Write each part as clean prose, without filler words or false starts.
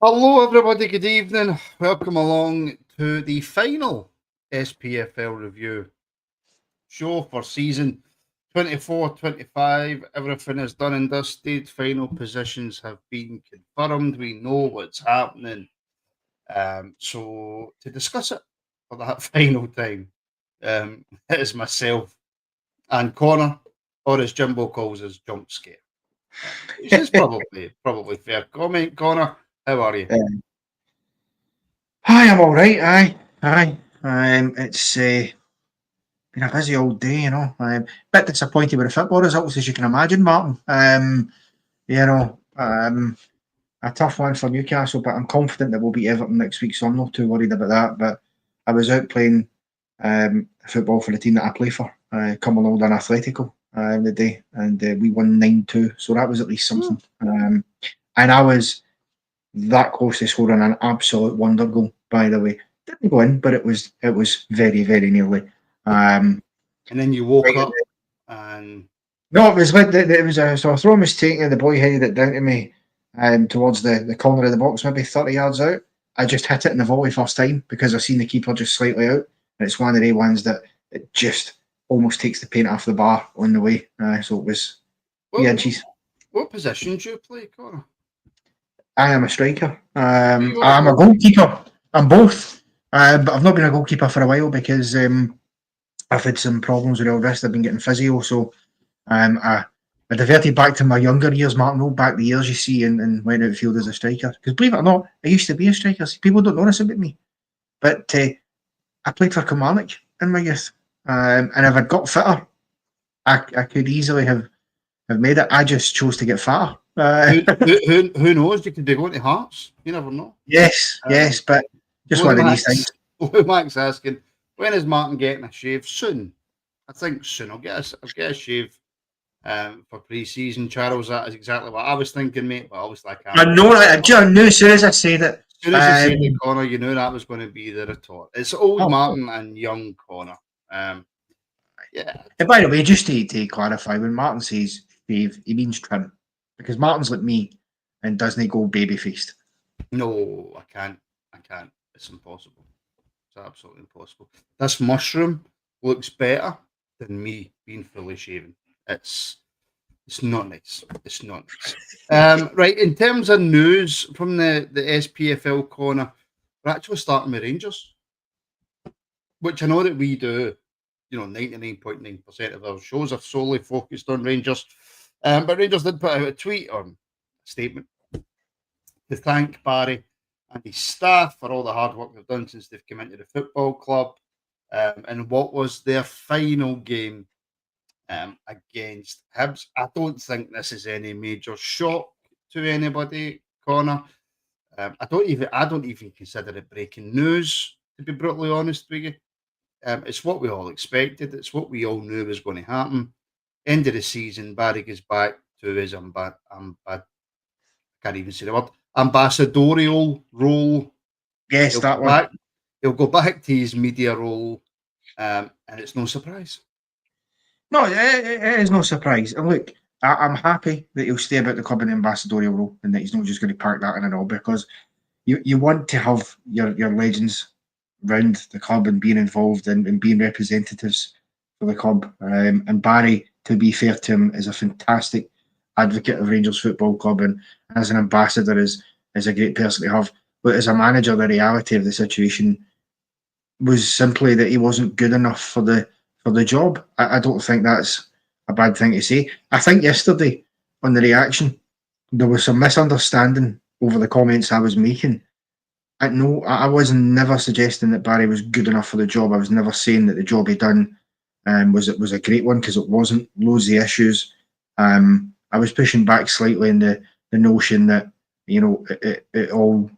Hello, everybody. Good evening. Welcome along to the final SPFL review show for season 24-25. Everything is done and dusted. Final positions have been confirmed. We know what's happening. So to discuss it for that final time, it is myself and Connor, or as Jimbo calls us, jump scare. Which is probably fair comment, Connor. How are you? Hi, I'm all right. Aye. It's been a busy old day, you know. I'm a bit disappointed with the football results, as you can imagine, Martin. A tough one for Newcastle, but I'm confident that we'll beat Everton next week, so I'm not too worried about that. But I was out playing football for the team that I play for, Cumbernauld and Atletico, the day, and we won 9-2, so that was at least something. And I was that close to scoring an absolute wonder goal, by the way. Didn't go in, but it was very, very nearly. And then you woke up and no, it was so a throw mistake, and the boy headed it down to me towards the corner of the box, maybe 30 yards out. I just hit it in the volley first time because I seen the keeper just slightly out, and it's one of the ones that it just almost takes the paint off the bar on the way. So it was 3 inches. What position do you play, Connor? I am a striker. I'm a goalkeeper. I'm both. But I've not been a goalkeeper for a while because I've had some problems with the old wrist. I've been getting physio. So I diverted back to my younger years, Martin. All back the years you see and went outfield as a striker. Because believe it or not, I used to be a striker. People don't know this about me. But I played for Kilmarnock in my youth. And if I'd got fitter, I could easily have made it. I just chose to get fatter. Who knows? You could be going to Hearts. You never know. Yes, but just one of these things. Max asking, when is Martin getting a shave? Soon. I think soon. I'll get a shave for pre-season. Charles, that is exactly what I was thinking, mate. But obviously I can't. I know. I knew as soon as I said it. As soon as you said it, Connor, you knew that was going to be the retort. It's old Martin and young Connor. Yeah. And by the way, just to clarify, when Martin says shave, he means trim. Because Martin's like me and doesn't go baby faced. No, I can't. It's impossible. It's absolutely impossible. This mushroom looks better than me being fully shaven. It's not nice. It's not nice. Right, in terms of news from the SPFL corner, we're actually starting with Rangers, which I know that we do. 99.9% of our shows are solely focused on Rangers. But Rangers did put out a tweet or a statement to thank Barry and his staff for all the hard work they've done since they've come into the football club. And what was their final game against Hibs. I don't think this is any major shock to anybody, Connor. I don't even consider it breaking news, to be brutally honest with you. It's what we all expected. It's what we all knew was going to happen. End of the season, Barry goes back to his can't even say the word, ambassadorial role. Yes, that one. He'll go back to his media role, and it's no surprise. No, it is no surprise. And look, I'm happy that he'll stay about the club in the ambassadorial role and that he's not just going to park that in and all, because you want to have your legends round the club and being involved and being representatives for the club. And Barry, to be fair to him, is a fantastic advocate of Rangers Football Club, and as an ambassador is a great person to have. But as a manager, the reality of the situation was simply that he wasn't good enough for the job. I don't think that's a bad thing to say. I think yesterday on the reaction, there was some misunderstanding over the comments I was making. I was never suggesting that Barry was good enough for the job. I was never saying that the job he done was a great one, because it wasn't. Loads of issues. I was pushing back slightly in the notion that it all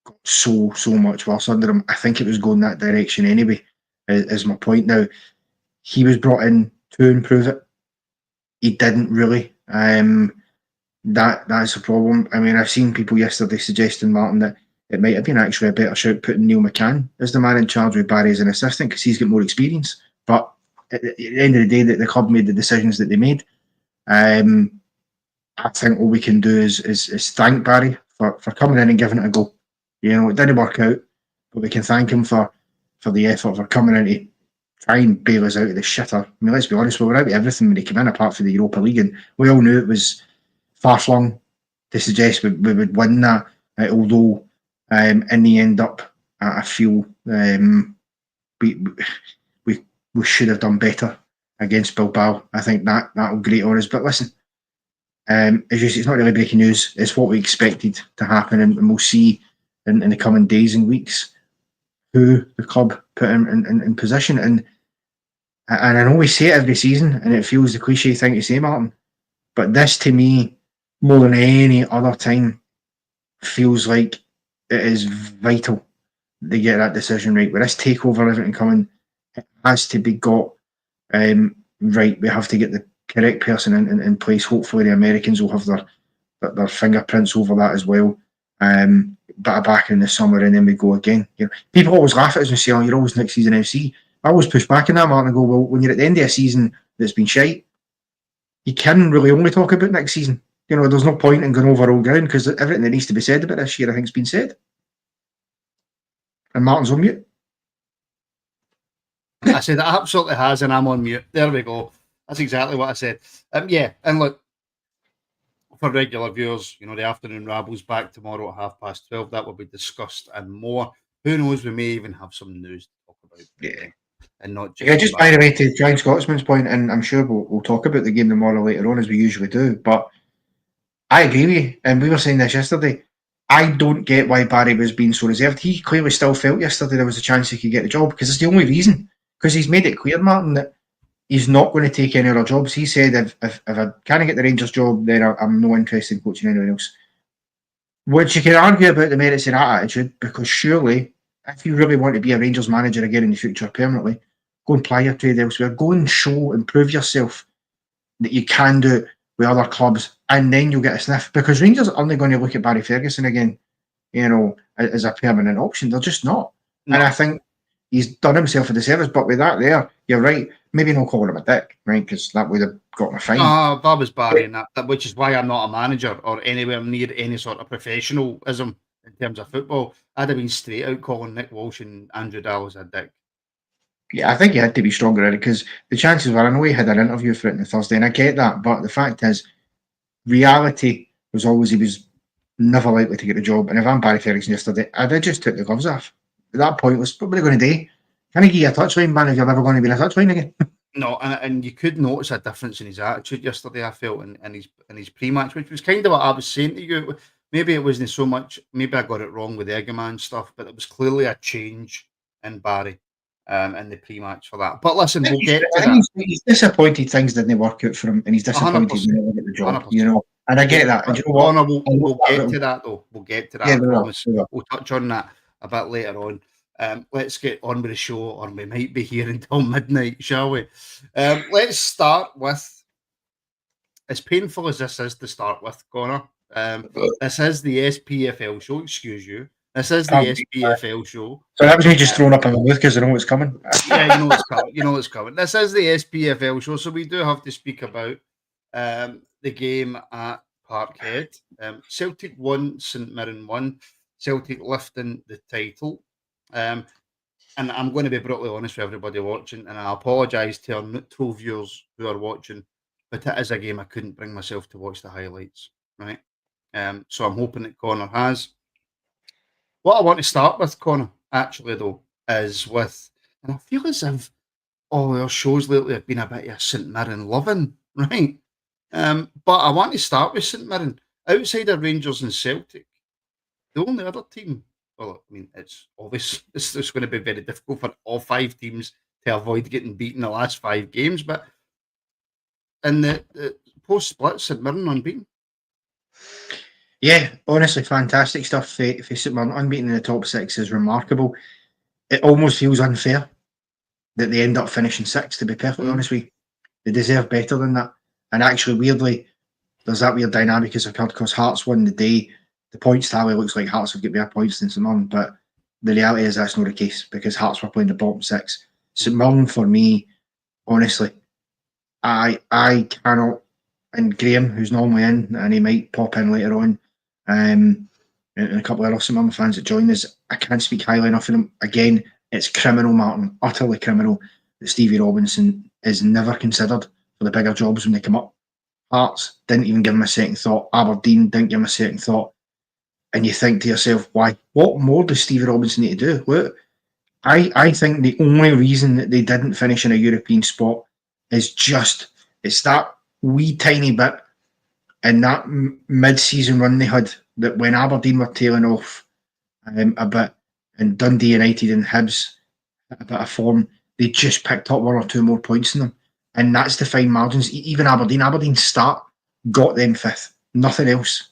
got so much worse under him. I think it was going that direction anyway. Is my point. Now, he was brought in to improve it. He didn't really. That's a problem. I mean, I've seen people yesterday suggesting, Martin, that it might have been actually a better shout putting Neil McCann as the man in charge with Barry as an assistant, because he's got more experience. But at the end of the day, the club made the decisions that they made. I think all we can do is thank Barry for coming in and giving it a go. You know, it didn't work out, but we can thank him for the effort, for coming in to try and bail us out of the shitter. I mean, let's be honest, we were out of everything when he came in, apart from the Europa League, and we all knew it was far-flung to suggest we would win that, although in the end up, I feel we should have done better against Bilbao. I think that'll grate on us. But listen, it's not really breaking news. It's what we expected to happen, and we'll see in the coming days and weeks who the club put in position. And I know we say it every season, and it feels the cliche thing to say, Martin, but this to me, more than any other time, feels like it is vital to get that decision right. With this takeover, everything coming, it has to be got right. We have to get the correct person in place. Hopefully, the Americans will have their fingerprints over that as well. But back in the summer, and then we go again. You know, people always laugh at us and say, "Oh, you're always next season FC." I always push back on that, Martin, and go, "Well, when you're at the end of a season that's been shite, you can really only talk about next season. You know, there's no point in going over old ground because everything that needs to be said about this year, I think, has been said." And Martin's on mute. I said it absolutely has, and I'm on mute. There we go. That's exactly what I said. Yeah, and look, for regular viewers, you know, the afternoon rabbles back tomorrow at 12:30. That will be discussed and more. Who knows? We may even have some news to talk about. Yeah. And not just. Yeah, just by the way, to Giant Scotsman's point, and I'm sure we'll talk about the game tomorrow later on as we usually do, but I agree with you, and we were saying this yesterday. I don't get why Barry was being so reserved. He clearly still felt yesterday there was a chance he could get the job, because it's the only reason. Because he's made it clear, Martin, that he's not going to take any other jobs. He said, if I can't get the Rangers job, then I'm no interest in coaching anyone else. Which you can argue about the merits of that attitude, because surely, if you really want to be a Rangers manager again in the future permanently, go and ply your trade elsewhere. Go and show and prove yourself that you can do it with other clubs, and then you'll get a sniff. Because Rangers are only going to look at Barry Ferguson again, you know, as a permanent option. They're just not. No. And I think he's done himself a disservice. But with that there, you're right. Maybe not calling him a dick, right? Because that would have got my fine. That was Barry, and that, which is why I'm not a manager or anywhere near any sort of professionalism in terms of football. I'd have been straight out calling Nick Walsh and Andrew Dallas a dick. Yeah, I think you had to be stronger at it, because the chances were, I know he had an interview for it on Thursday, and I get that, but the fact is, reality was always he was never likely to get the job. And if I'm Barry Ferguson yesterday, I'd just took the gloves off. At that point, what are they going to do? Can I give you a touchline, man, if you're never going to be in a touchline again? No, and you could notice a difference in his attitude yesterday, I felt, in his pre-match, which was kind of what I was saying to you. Maybe it wasn't so much, maybe I got it wrong with the Eggman stuff, but it was clearly a change in Barry in the pre-match for that. But listen, we'll get to that. He's disappointed things didn't work out for him, and he's disappointed he didn't get the job, 100%. You know. And I get that. And you know what? Connor, we'll get to that, though. We'll get to that, yeah, I promise. We'll touch on that a bit later on. Let's get on with the show, or we might be here until midnight, shall we? Let's start with, as painful as this is to start with, Connor, this is the SPFL show, excuse you. This is the SPFL show. So that was me just throwing up in my mouth because I know what's coming. Yeah, you know what's coming. You know what's coming. This is the SPFL show, so we do have to speak about the game at Parkhead. Celtic won, St Mirren won. Celtic lifting the title. And I'm going to be brutally honest with everybody watching, and I apologise to our neutral viewers who are watching, but it is a game I couldn't bring myself to watch the highlights, right? So I'm hoping that Connor has. What I want to start with, Connor, actually, though, is with, and I feel as if all our shows lately have been a bit of St Mirren loving, right? But I want to start with St Mirren. Outside of Rangers and Celtic, the only other team, well, I mean, it's obvious it's going to be very difficult for all five teams to avoid getting beaten the last 5 games, but in the post-split, St Mirren unbeaten. Yeah, honestly, fantastic stuff for St Mirren. Unbeaten in the top 6 is remarkable. It almost feels unfair that they end up finishing 6th, to be perfectly honest with you. They deserve better than that. And actually, weirdly, there's that weird dynamic as occurred because Hearts won the day. The points tally looks like Hearts have got better points than St Mirren, but the reality is that's not the case because Hearts were playing the bottom 6. St Mirren, for me, honestly, I cannot, and Graham, who's normally in, and he might pop in later on, and a couple of other St Mirren fans that joined us, I can't speak highly enough of them. Again, it's criminal, Martin, utterly criminal, that Stevie Robinson is never considered for the bigger jobs when they come up. Hearts didn't even give him a second thought. Aberdeen didn't give him a second thought. And you think to yourself, why? What more does Stevie Robinson need to do? What? I think the only reason that they didn't finish in a European spot is it's that wee tiny bit in that mid-season run they had, that when Aberdeen were tailing off a bit, and Dundee United and Hibs a bit of form, they just picked up 1 or 2 more points in them. And that's the fine margins. Even Aberdeen's start got them 5th. Nothing else.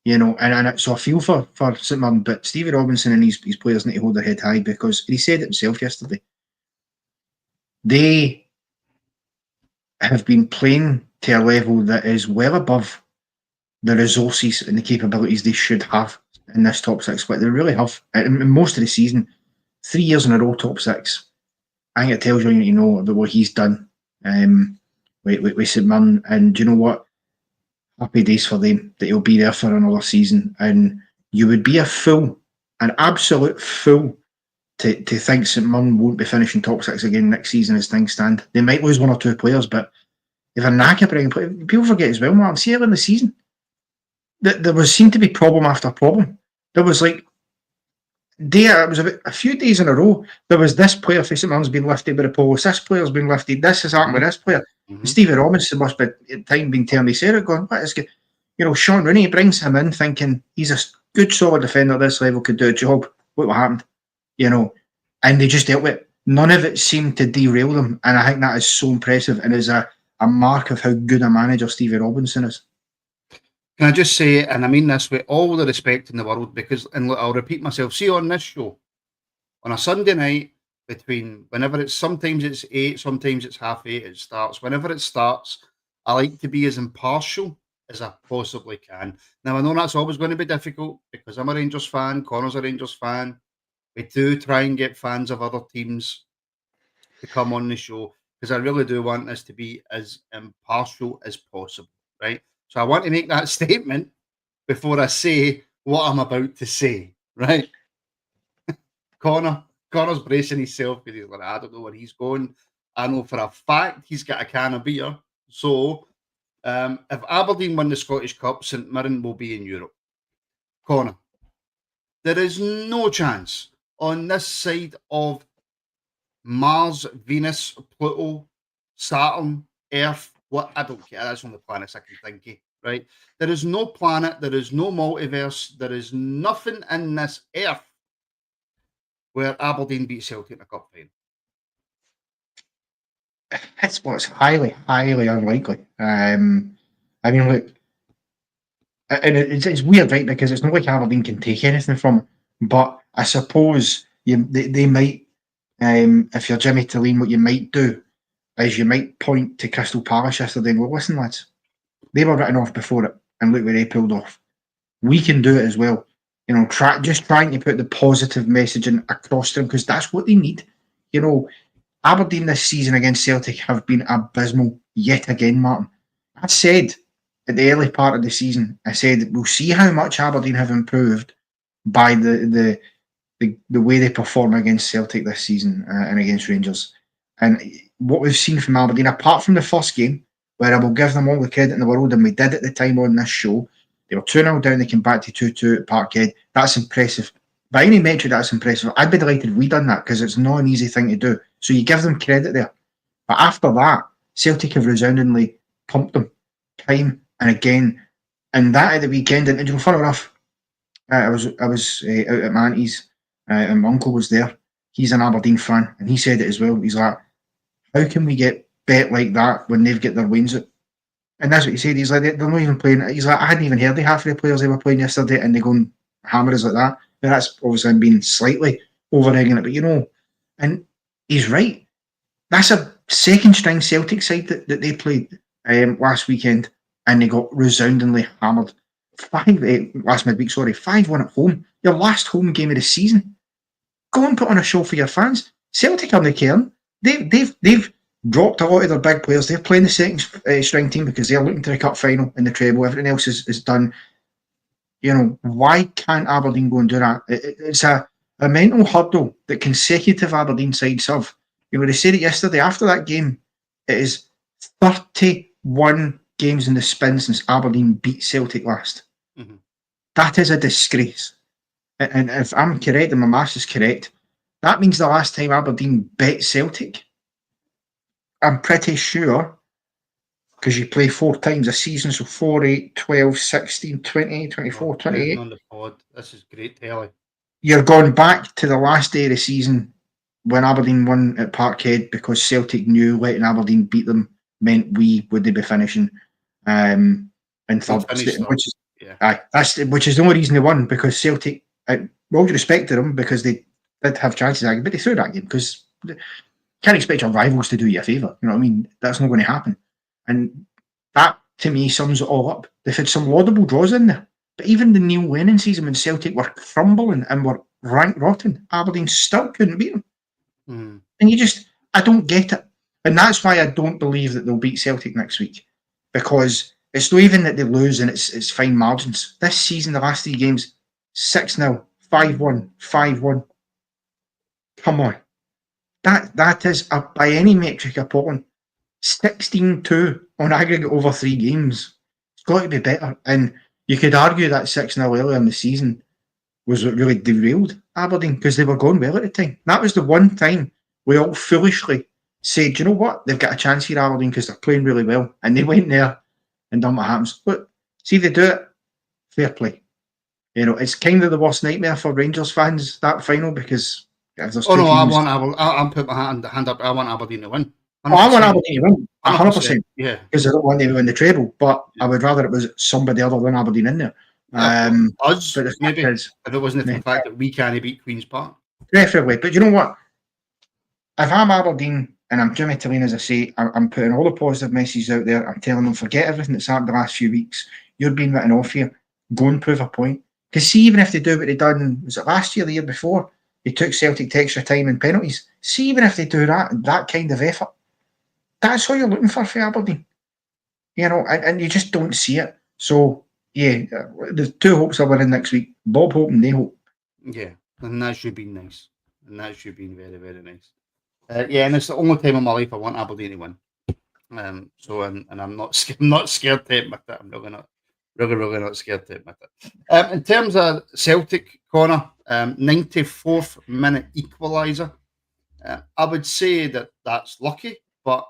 So I feel for St Mirren, but Stevie Robinson and his players need to hold their head high, because he said it himself yesterday. They have been playing to a level that is well above the resources and the capabilities they should have in this top 6 split. They really have. In most of the season, 3 years in a row, top 6. I think it tells you need to know about what he's done with St Mirren. And do you know what? Happy days for them that he'll be there for another season. And you would be an absolute fool to think St Mirren won't be finishing top 6 again next season as things stand. They might lose 1 or 2 players, but if a knack of bringing players, people forget as well, Martin, see early in the season, that there seemed to be problem after problem. There was it was a few days in a row, there was this player for St Mirren's been lifted by the post, this player's been lifted, this has happened with this player. Mm-hmm. Stevie Robinson must be at time being turned his hair going, what is good? Sean Rooney brings him in thinking he's a good solid defender at this level, could do a job. What happened? And they just dealt with it. None of it seemed to derail them, and I think that is so impressive and is a mark of how good a manager Stevie Robinson is. Can I just say, and I mean this with all the respect in the world, because, and look, I'll repeat myself, see on this show, on a Sunday night, sometimes it's 8, sometimes it's 8:30, it starts. Whenever it starts, I like to be as impartial as I possibly can. Now, I know that's always going to be difficult, because I'm a Rangers fan, Connor's a Rangers fan. We do try and get fans of other teams to come on the show, because I really do want this to be as impartial as possible, right? So I want to make that statement before I say what I'm about to say, right? Connor's bracing himself, because he's like, I don't know where he's going. I know for a fact he's got a can of beer. So if Aberdeen win the Scottish Cup, St Mirren will be in Europe. Connor, there is no chance on this side of Mars, Venus, Pluto, Saturn, Earth, I don't care. That's on the planets I can think of, right? There is no planet, there is no multiverse, there is nothing in this Earth where Aberdeen beat Celtic in a cup final. It's what's highly, highly unlikely. I mean, look, and it's weird, right? Because it's not like Aberdeen can take anything from it. But I suppose they might, if you're Jimmy Tulane, what you might do is you might point to Crystal Palace yesterday and go, listen, lads, they were written off before it, and look where they pulled off. We can do it as well. Just trying to put the positive messaging across them, because that's what they need. Aberdeen this season against Celtic have been abysmal yet again, Martin. I said at the early part of the season, I said we'll see how much Aberdeen have improved by the way they perform against Celtic this season and against Rangers. And what we've seen from Aberdeen, apart from the first game, where I will give them all the credit in the world, and we did at the time on this show, they were 2-0 down, they came back to 2-2 at Parkhead. That's impressive. By any metric, that's impressive. I'd be delighted if we done that, because it's not an easy thing to do. So you give them credit there. But after that, Celtic have resoundingly pumped them time and again. And that at the weekend, and funny enough, I was out at my auntie's, and my uncle was there. He's an Aberdeen fan, and he said it as well. He's like, how can we get bet like that when they've got their wins out? And that's what he said. He's like, they're not even playing. He's like, I hadn't even heard of half of the players they were playing yesterday, and they go and hammer us like that. Now, that's obviously being slightly over-egging it, but and he's right. That's a second-string Celtic side that they played last weekend, and they got resoundingly hammered. Last midweek, 5-1 at home. Your last home game of the season. Go and put on a show for your fans. Celtic are the cairn. They've dropped a lot of their big players. They're playing the second string team because they're looking to the cup final and the treble. Everything else is done. Why can't Aberdeen go and do that? It's a mental hurdle that consecutive Aberdeen sides have. They said it yesterday after that game. It is 31 games in the spin since Aberdeen beat Celtic last. Mm-hmm. That is a disgrace. And if I'm correct and my maths is correct, that means the last time Aberdeen beat Celtic, I'm pretty sure, because you play 4 times a season, so 4, 8, 12, 16, 20, 24, 28. On the pod. This is great telly. You're going back to the last day of the season when Aberdeen won at Parkhead because Celtic knew letting Aberdeen beat them meant we would be finishing in third, which is the only reason they won, because Celtic, all due respect to them, because they did have chances, but they threw that game because you can't expect your rivals to do you a favour. You know what I mean? That's not going to happen. And that, to me, sums it all up. They've had some laudable draws in there. But even the Neil Lennon season when Celtic were crumbling and were rank rotten, Aberdeen still couldn't beat them. Mm. And I don't get it. And that's why I don't believe that they'll beat Celtic next week. Because it's not even that they lose and it's fine margins. This season, the last 3 games, 6-0, 5-1, 5-1. Come on. That is, by any metric, appalling. 16-2 on aggregate over 3 games. It's got to be better. And you could argue that 6-0 earlier in the season was what really derailed Aberdeen because they were going well at the time. That was the one time we all foolishly said, you know what, they've got a chance here, Aberdeen, because they're playing really well. And they went there and done what happens. But see, they do it, fair play. It's kind of the worst nightmare for Rangers fans, that final, because if there's 2 teams... I'm putting my hand up. I want Aberdeen to win. 100%. I want Aberdeen to win, 100%. Yeah. Because I don't want them to win the treble, but I would rather it was somebody other than Aberdeen in there. Us, maybe, if it wasn't for the fact that we can't beat Queen's Park. Definitely. But you know what? If I'm Aberdeen and I'm Jimmy Tillane, as I say, I'm putting all the positive messages out there. I'm telling them, forget everything that's happened the last few weeks. You're being written off here. Go and prove a point. Because see, even if they do what they done, was it last year, the year before, they took Celtic to extra time and penalties. See, even if they do that kind of effort, that's all you're looking for Aberdeen. And you just don't see it. So, yeah, the 2 hopes are winning next week. Bob Hope and they hope. Yeah, and that should be nice. And that should be very, very nice. And it's the only time in my life I want Aberdeen to win. And I'm not scared to admit that. I'm really not scared to admit it. In terms of Celtic, Connor, 94th minute equaliser. I would say that's lucky, but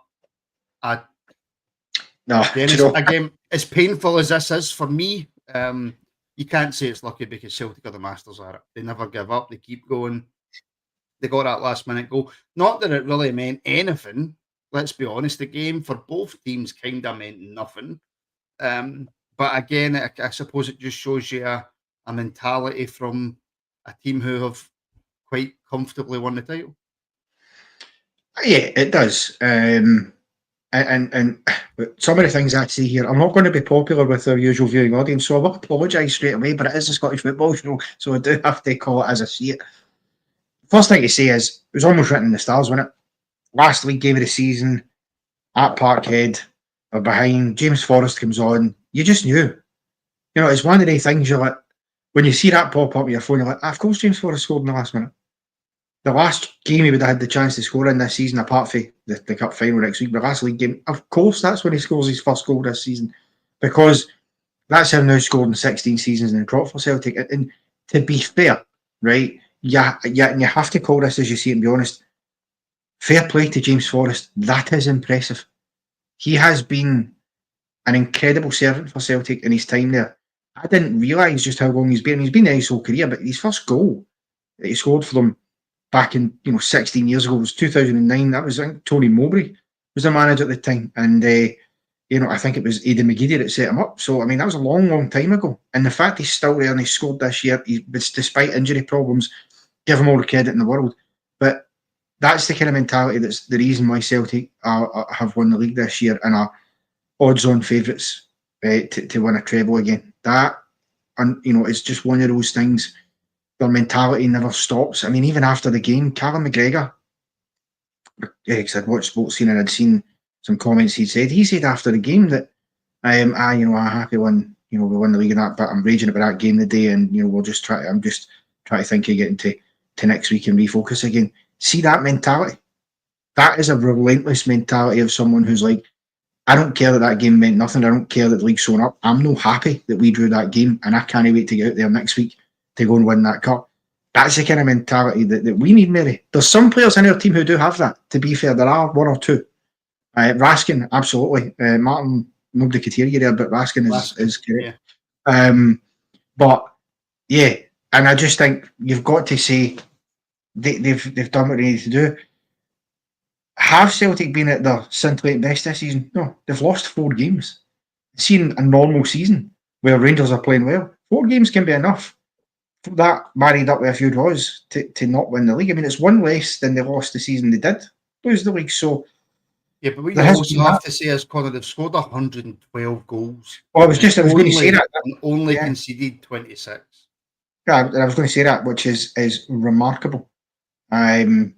again, as painful as this is for me, you can't say it's lucky because Celtic are the masters at it. They never give up. They keep going. They got that last minute goal. Not that it really meant anything. Let's be honest. The game for both teams kind of meant nothing. But again, I suppose it just shows you a mentality from a team who have quite comfortably won the title. Yeah, it does. And some of the things I see here, I'm not going to be popular with our usual viewing audience, so I will apologise straight away, but it is a Scottish football show, so I do have to call it as I see it. First thing to say is, it was almost written in the stars, wasn't it? Last league game of the season, at Parkhead, or behind, James Forrest comes on, you just knew. It's one of the things you're like, when you see that pop up on your phone, you're like, of course James Forrest scored in the last minute. The last game he would have had the chance to score in this season, apart from the cup final next week, the last league game, of course that's when he scores his first goal this season, because that's him now scored in 16 seasons in the drop for Celtic. And to be fair, right, yeah, and you have to call this as you see it and be honest, fair play to James Forrest. That is impressive. He has been an incredible servant for Celtic in his time there. I didn't realise just how long he's been. He's been there his whole career, but his first goal that he scored for them back in 16 years ago was 2009. That was, I think, Tony Mowbray was the manager at the time, and I think it was Aidan McGeady that set him up. So that was a long, long time ago. And the fact he's still there and he scored this year, despite injury problems, give him all the credit in the world. But that's the kind of mentality that's the reason why Celtic have won the league this year and are odds-on favourites to win a treble again. That, and it's just one of those things. Their mentality never stops. Even after the game, Callum McGregor, because I'd watched Sports Scene and I'd seen some comments he said after the game that, I'm happy when we won the league and that, but I'm raging about that game today, and I'm just trying to think of getting to next week and refocus again. See that mentality? That is a relentless mentality of someone who's like, I don't care that game meant nothing. I don't care that the league's showing up. I'm no happy that we drew that game, and I can't wait to get out there next week to go and win that cup. That's the kind of mentality that we need, Mary. There's some players in our team who do have that, to be fair. There are one or two. Raskin, absolutely. Martin, nobody could hear you there, but Raskin is correct. Yeah. But, yeah, and I just think you've got to say they've done what they need to do. Have Celtic been at their scintillating best this season? No, they've lost 4 games. Seen a normal season where Rangers are playing well. 4 games can be enough. That married up with a few draws to not win the league. I mean, it's one less than they lost the season they did lose the league. So yeah, but we also have to say, as Connor, they've scored 112 goals. Well, I was going to say that. And only conceded 26. Yeah, I was going to say that, which is remarkable. And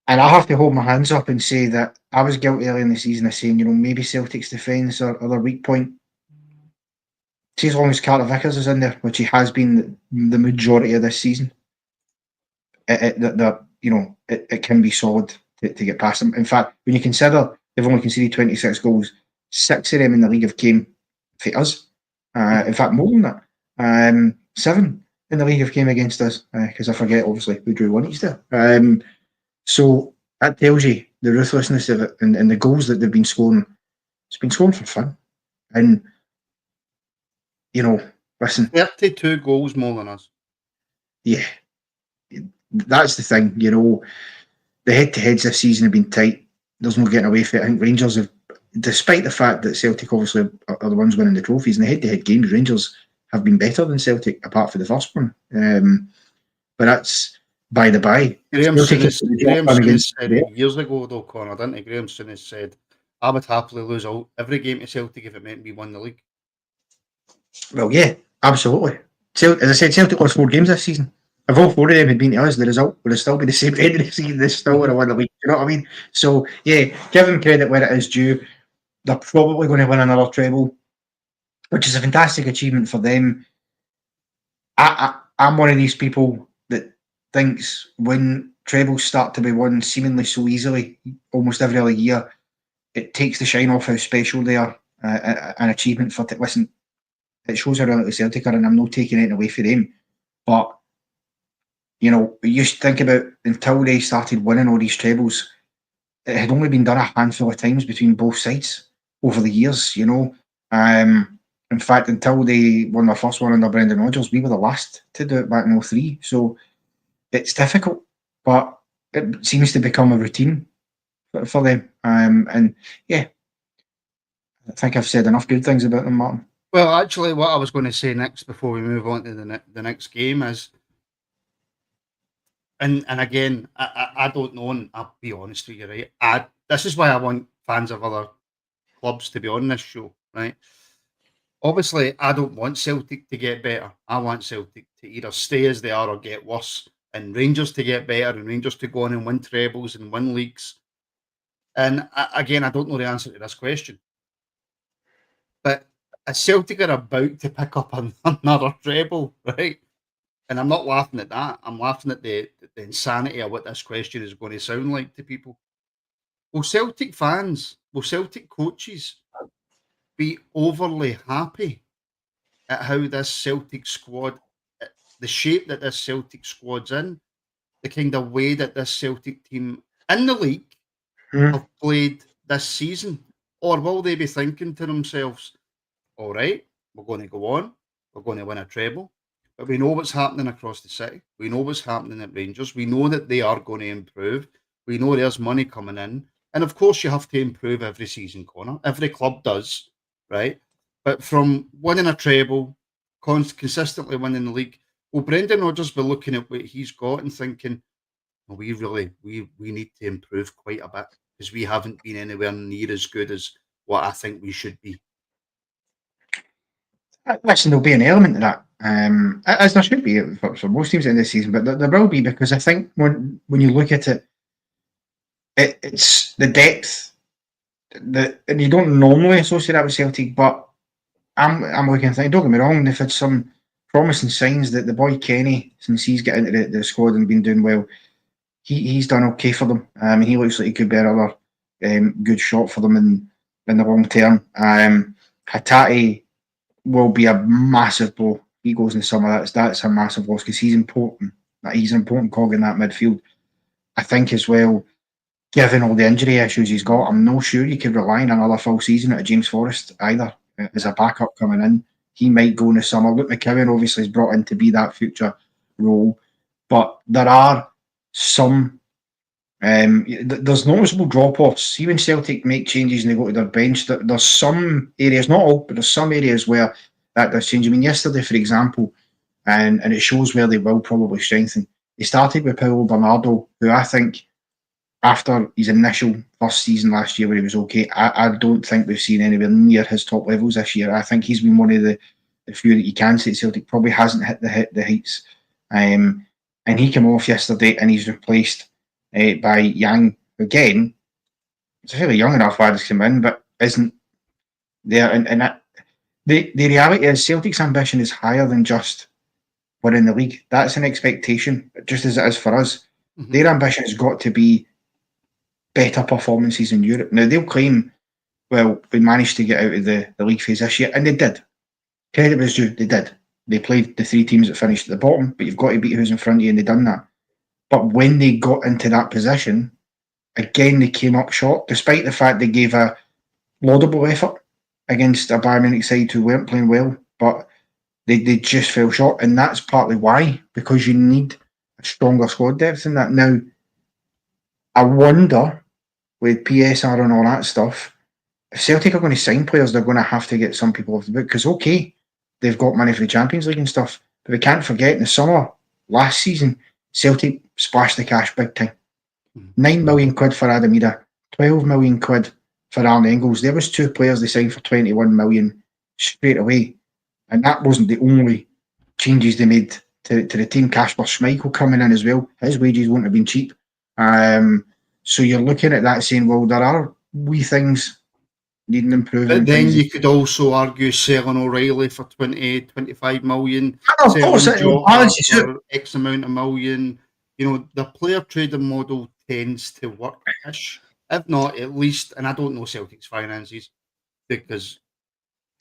I have to hold my hands up and say that I was guilty early in the season of saying, maybe Celtic's defence or their weak point. See, as long as Carter Vickers is in there, which he has been the majority of this season, it can be solid to get past them. In fact, when you consider they've only conceded 26 goals, 6 of them in the league have came for us. In fact, more than that. 7 in the league have came against us, because I forget, obviously, we drew 1 each there. So that tells you the ruthlessness of it, and the goals that they've been scoring. It's been scoring for fun. And listen, 32 goals more than us. Yeah, that's the thing. The head-to-heads this season have been tight. There's no getting away from it. I think Rangers have, despite the fact that Celtic obviously are the ones winning the trophies, in the head-to-head games, Rangers have been better than Celtic, apart from the first one. But that's by the by. Graham Souness said it years ago, though, Connor, didn't he? Graham Souness said, I would happily lose every game to Celtic if it meant we won the league. Well, yeah, absolutely. As I said, Celtic lost 4 games this season. If all 4 of them had been to us, the result would have still been the same end of the season. They still would have won the league. You know what I mean? So, yeah, give them credit where it is due. They're probably going to win another treble, which is a fantastic achievement for them. I'm one of these people that thinks when trebles start to be won seemingly so easily, almost every other year, it takes the shine off how special they are. An achievement for listen. It shows how relentless Celtic are, and I'm not taking it away from them. But, you used to think about until they started winning all these trebles, it had only been done a handful of times between both sides over the years, In fact, until they won their first one under Brendan Rodgers, we were the last to do it back in 2003. So it's difficult, but it seems to become a routine for them. And, yeah, I think I've said enough good things about them, Martin. Well, actually, what I was going to say next before we move on to the next game is, and again, I don't know, and I'll be honest with you, right? This is why I want fans of other clubs to be on this show, right? Obviously, I don't want Celtic to get better. I want Celtic to either stay as they are or get worse, and Rangers to get better, and Rangers to go on and win trebles and win leagues. And again, I don't know the answer to this question, but Celtic are about to pick up another treble, right? And I'm not laughing at that. I'm laughing at the insanity of what this question is going to sound like to people. Will Celtic fans, will Celtic coaches be overly happy at how this Celtic squad, the shape that this Celtic squad's in, the kind of way that this Celtic team in the league have played this season? Or will they be thinking to themselves, all right, we're going to go on, we're going to win a treble, but we know what's happening across the city, we know what's happening at Rangers, we know that they are going to improve, we know there's money coming in, and of course you have to improve every season, Connor, every club does, right? But from winning a treble, consistently winning the league, will Brendan Rodgers be looking at what he's got and thinking, well, we need to improve quite a bit because we haven't been anywhere near as good as what I think we should be? Listen, there'll be an element of that, as there should be for most teams in this season, but there will be, because I think when you look at it, it's the depth, and you don't normally associate that with Celtic, but I'm looking and thinking, don't get me wrong, they've had some promising signs that the boy Kenny, since he's got into the squad and been doing well, he's done okay for them. He looks like he could be another good shot for them in the long term. Hatate will be a massive blow. He goes in the summer. That's a massive loss because he's important. He's an important cog in that midfield. I think as well, given all the injury issues he's got, I'm not sure you could rely on another full season at James Forrest either as a backup coming in. He might go in the summer. Luke McCowan obviously is brought in to be that future role, but there are some. There's noticeable drop-offs. Even Celtic make changes and they go to their bench. There's some areas, not all, but there's some areas where that does change. I mean, yesterday, for example, and it shows where they will probably strengthen. They started with Paulo Bernardo, who I think after his initial first season last year where he was okay, I don't think we've seen anywhere near his top levels this year. I think he's been one of the few that you can say Celtic probably hasn't hit the heights. And he came off yesterday and he's replaced by Yang again. It's a fairly young enough lad to come in, but isn't there. And the reality is Celtic's ambition is higher than just winning the league. That's an expectation, just as it is for us. Mm-hmm. Their ambition has got to be better performances in Europe. Now, they'll claim, well, we managed to get out of the league phase this year, and they did. Credit was due, they did. They played the three teams that finished at the bottom, but you've got to beat who's in front of you, and they've done that. But when they got into that position, again, they came up short, despite the fact they gave a laudable effort against a Bayern Munich side who weren't playing well, but they just fell short, and that's partly why, because you need a stronger squad depth than that. Now, I wonder, with PSR and all that stuff, if Celtic are going to sign players, they're going to have to get some people off the book, because, okay, they've got money for the Champions League and stuff, but we can't forget in the summer, last season, Celtic splashed the cash big time. 9 million quid for Adamida, 12 million quid for Arne Engels. There was two players they signed for 21 million straight away. And that wasn't the only changes they made to the team. Kasper Schmeichel coming in as well. His wages wouldn't have been cheap. So you're looking at that saying, well, there are wee things needing improving. But then you could also argue selling O'Reilly for 20, 25 million. Of course, for X amount of million. You know, the player trading model tends to work-ish. If not, at least, and I don't know Celtic's finances, because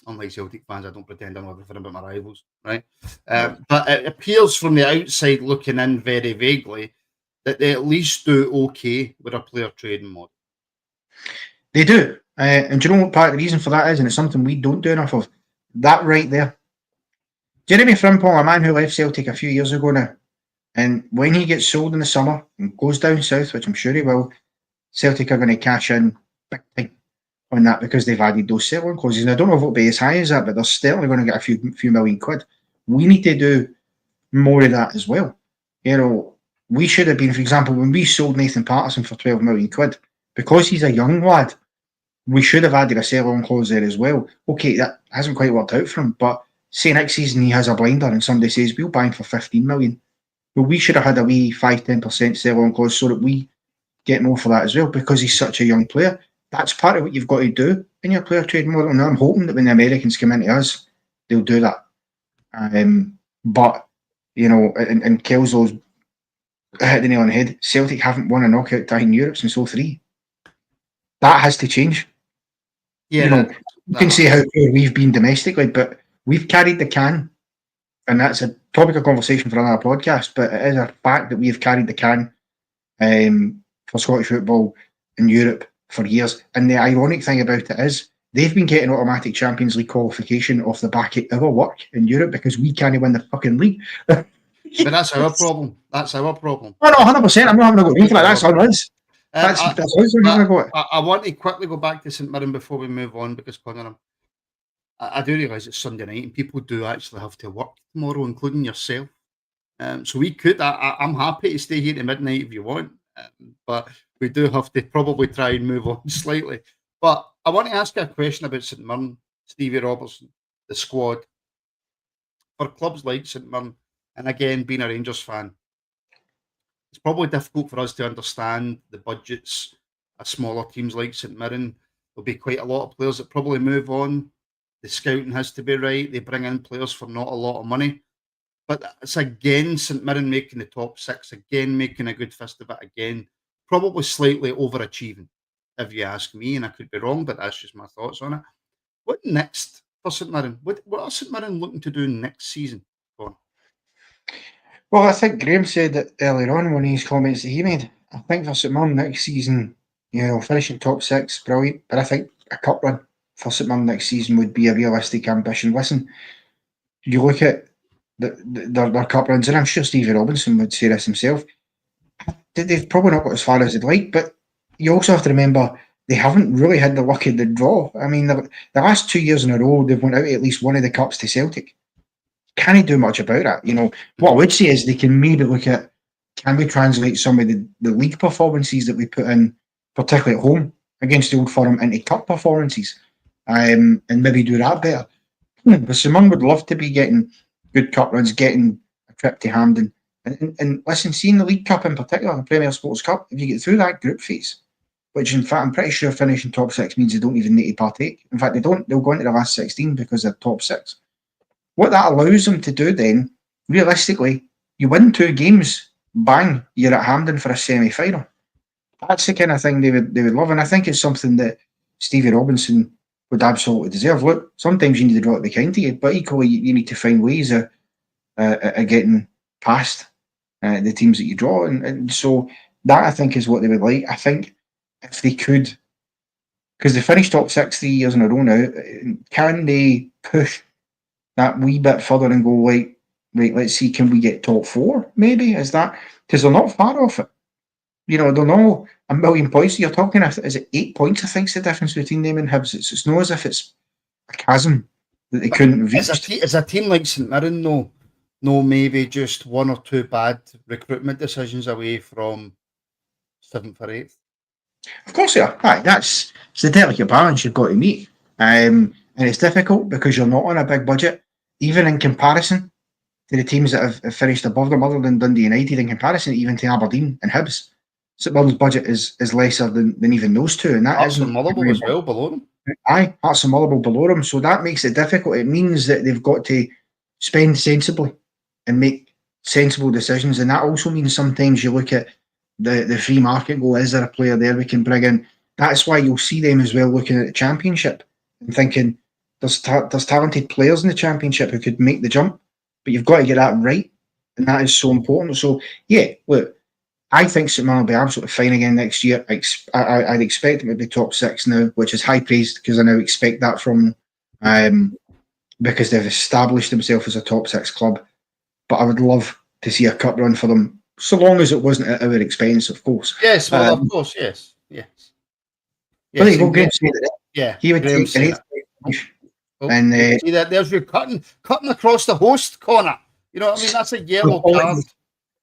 unlike Celtic fans, I don't pretend I know everything about my rivals, right? But it appears from the outside looking in very vaguely that they at least do okay with a player trading model. They do. And do you know what part of the reason for that is? And it's something we don't do enough of. That right there. Jeremy Frimpong, a man who left Celtic a few years ago now, and when he gets sold in the summer and goes down south, which I'm sure he will, Celtic are going to cash in big time on that because they've added those sell-on clauses. And I don't know if it'll be as high as that, but they're certainly going to get a few million quid. We need to do more of that as well. You know, we should have been, for example, when we sold Nathan Patterson for 12 million quid, because he's a young lad, we should have added a sell-on clause there as well. Okay, that hasn't quite worked out for him, but say next season he has a blinder and somebody says, we'll buy him for 15 million. Well, we should have had a wee 5-10% sell-on clause so that we get more for that as well, because he's such a young player. That's part of what you've got to do in your player trading model. And I'm hoping that when the Americans come into us, they'll do that. But, you know, and Kelso's hit the nail on the head. Celtic haven't won a knockout tie in Europe since 2003. That has to change. Yeah, you know, you can say how poor we've been domestically, but we've carried the can. And that's a topic of conversation for another podcast, but it is a fact that we have carried the can for Scottish football in Europe for years. And the ironic thing about it is they've been getting automatic Champions League qualification off the back of our work in Europe because we can't win the fucking league. But that's our problem. That's our problem. No, 100%. I'm not having a go for that. That's all it is. That's I want to quickly go back to St Mirren before we move on, because Connor, I do realise it's Sunday night and people do actually have to work tomorrow, including yourself. So we could. I'm happy to stay here to midnight if you want, but we do have to probably try and move on slightly. But I want to ask you a question about St Mirren, Stevie Robertson, the squad. For clubs like St Mirren, and again, being a Rangers fan, it's probably difficult for us to understand the budgets of smaller teams like St Mirren. There'll be quite a lot of players that probably move on. The scouting has to be right. They bring in players for not a lot of money. But it's again St Mirren making the top 6, again making a good fist of it, again probably slightly overachieving, if you ask me, and I could be wrong, but that's just my thoughts on it. What next for St Mirren? What are St Mirren looking to do next season? Go on. Well, I think Graham said it earlier on when his comments that he made. I think for St Mirren next season, finishing top 6, brilliant. But I think a cup run for St Mirren next season would be a realistic ambition. Listen, you look at their cup runs, and I'm sure Stevie Robinson would say this himself. They've probably not got as far as they'd like, but you also have to remember they haven't really had the luck of the draw. I mean, the last 2 years in a row, they've went out at least one of the cups to Celtic. Can't do much about that. What I would say is they can maybe look at, can we translate some of the league performances that we put in, particularly at home against the Old Firm, into cup performances, and maybe do that better. But Simon would love to be getting good cup runs, getting a trip to Hampden. And listen, seeing the League Cup in particular, the Premier Sports Cup, if you get through that group phase, which in fact I'm pretty sure finishing top 6 means they don't even need to partake. In fact, they'll go into the last 16 because they're top 6. What that allows them to do then, realistically, you win 2 games, bang, you're at Hampden for a semi-final. That's the kind of thing they would love, and I think it's something that Stevie Robinson would absolutely deserve. Look, sometimes you need to draw it behind you, but equally you need to find ways of getting past the teams that you draw, and so that I think is what they would like. I think if they could, because they finished top 6 3 years in a row now, can they push that wee bit further and go, right, let's see, can we get top 4? Maybe is that, because they're not far off it. They're not a million points. You're talking, is it 8 points? I think is the difference between them and Hibs. It's not as if it's a chasm that they couldn't have reached. Is a team like St Mirren, though, no, maybe just 1 or 2 bad recruitment decisions away from 7th or 8th? Of course they are. Aye, it's the delicate balance you've got to meet. And it's difficult because you're not on a big budget, even in comparison to the teams that have finished above them, other than Dundee United, in comparison even to Aberdeen and Hibs. St Mirren's budget is lesser than even those two. And that Hearts isn't and Motherwell as well, below them. Aye, Hearts and Motherwell below them. So that makes it difficult. It means that they've got to spend sensibly and make sensible decisions. And that also means sometimes you look at the free market, go, is there a player there we can bring in? That's why you'll see them as well looking at the Championship and thinking there's talented players in the Championship who could make the jump, but you've got to get that right. And that is so important. So, yeah, look, I think St Mirren will be absolutely fine again next year. I'd expect them to be top 6 now, which is high praise because I now expect that from them, because they've established themselves as a top 6 club. But I would love to see a cup run for them, so long as it wasn't at our expense, of course. Yes, well, of course, yes. But there you go, Graham said it. Yeah, he would take an 8th. And see that there's your cutting across the host corner. You know what I mean? That's a yellow card.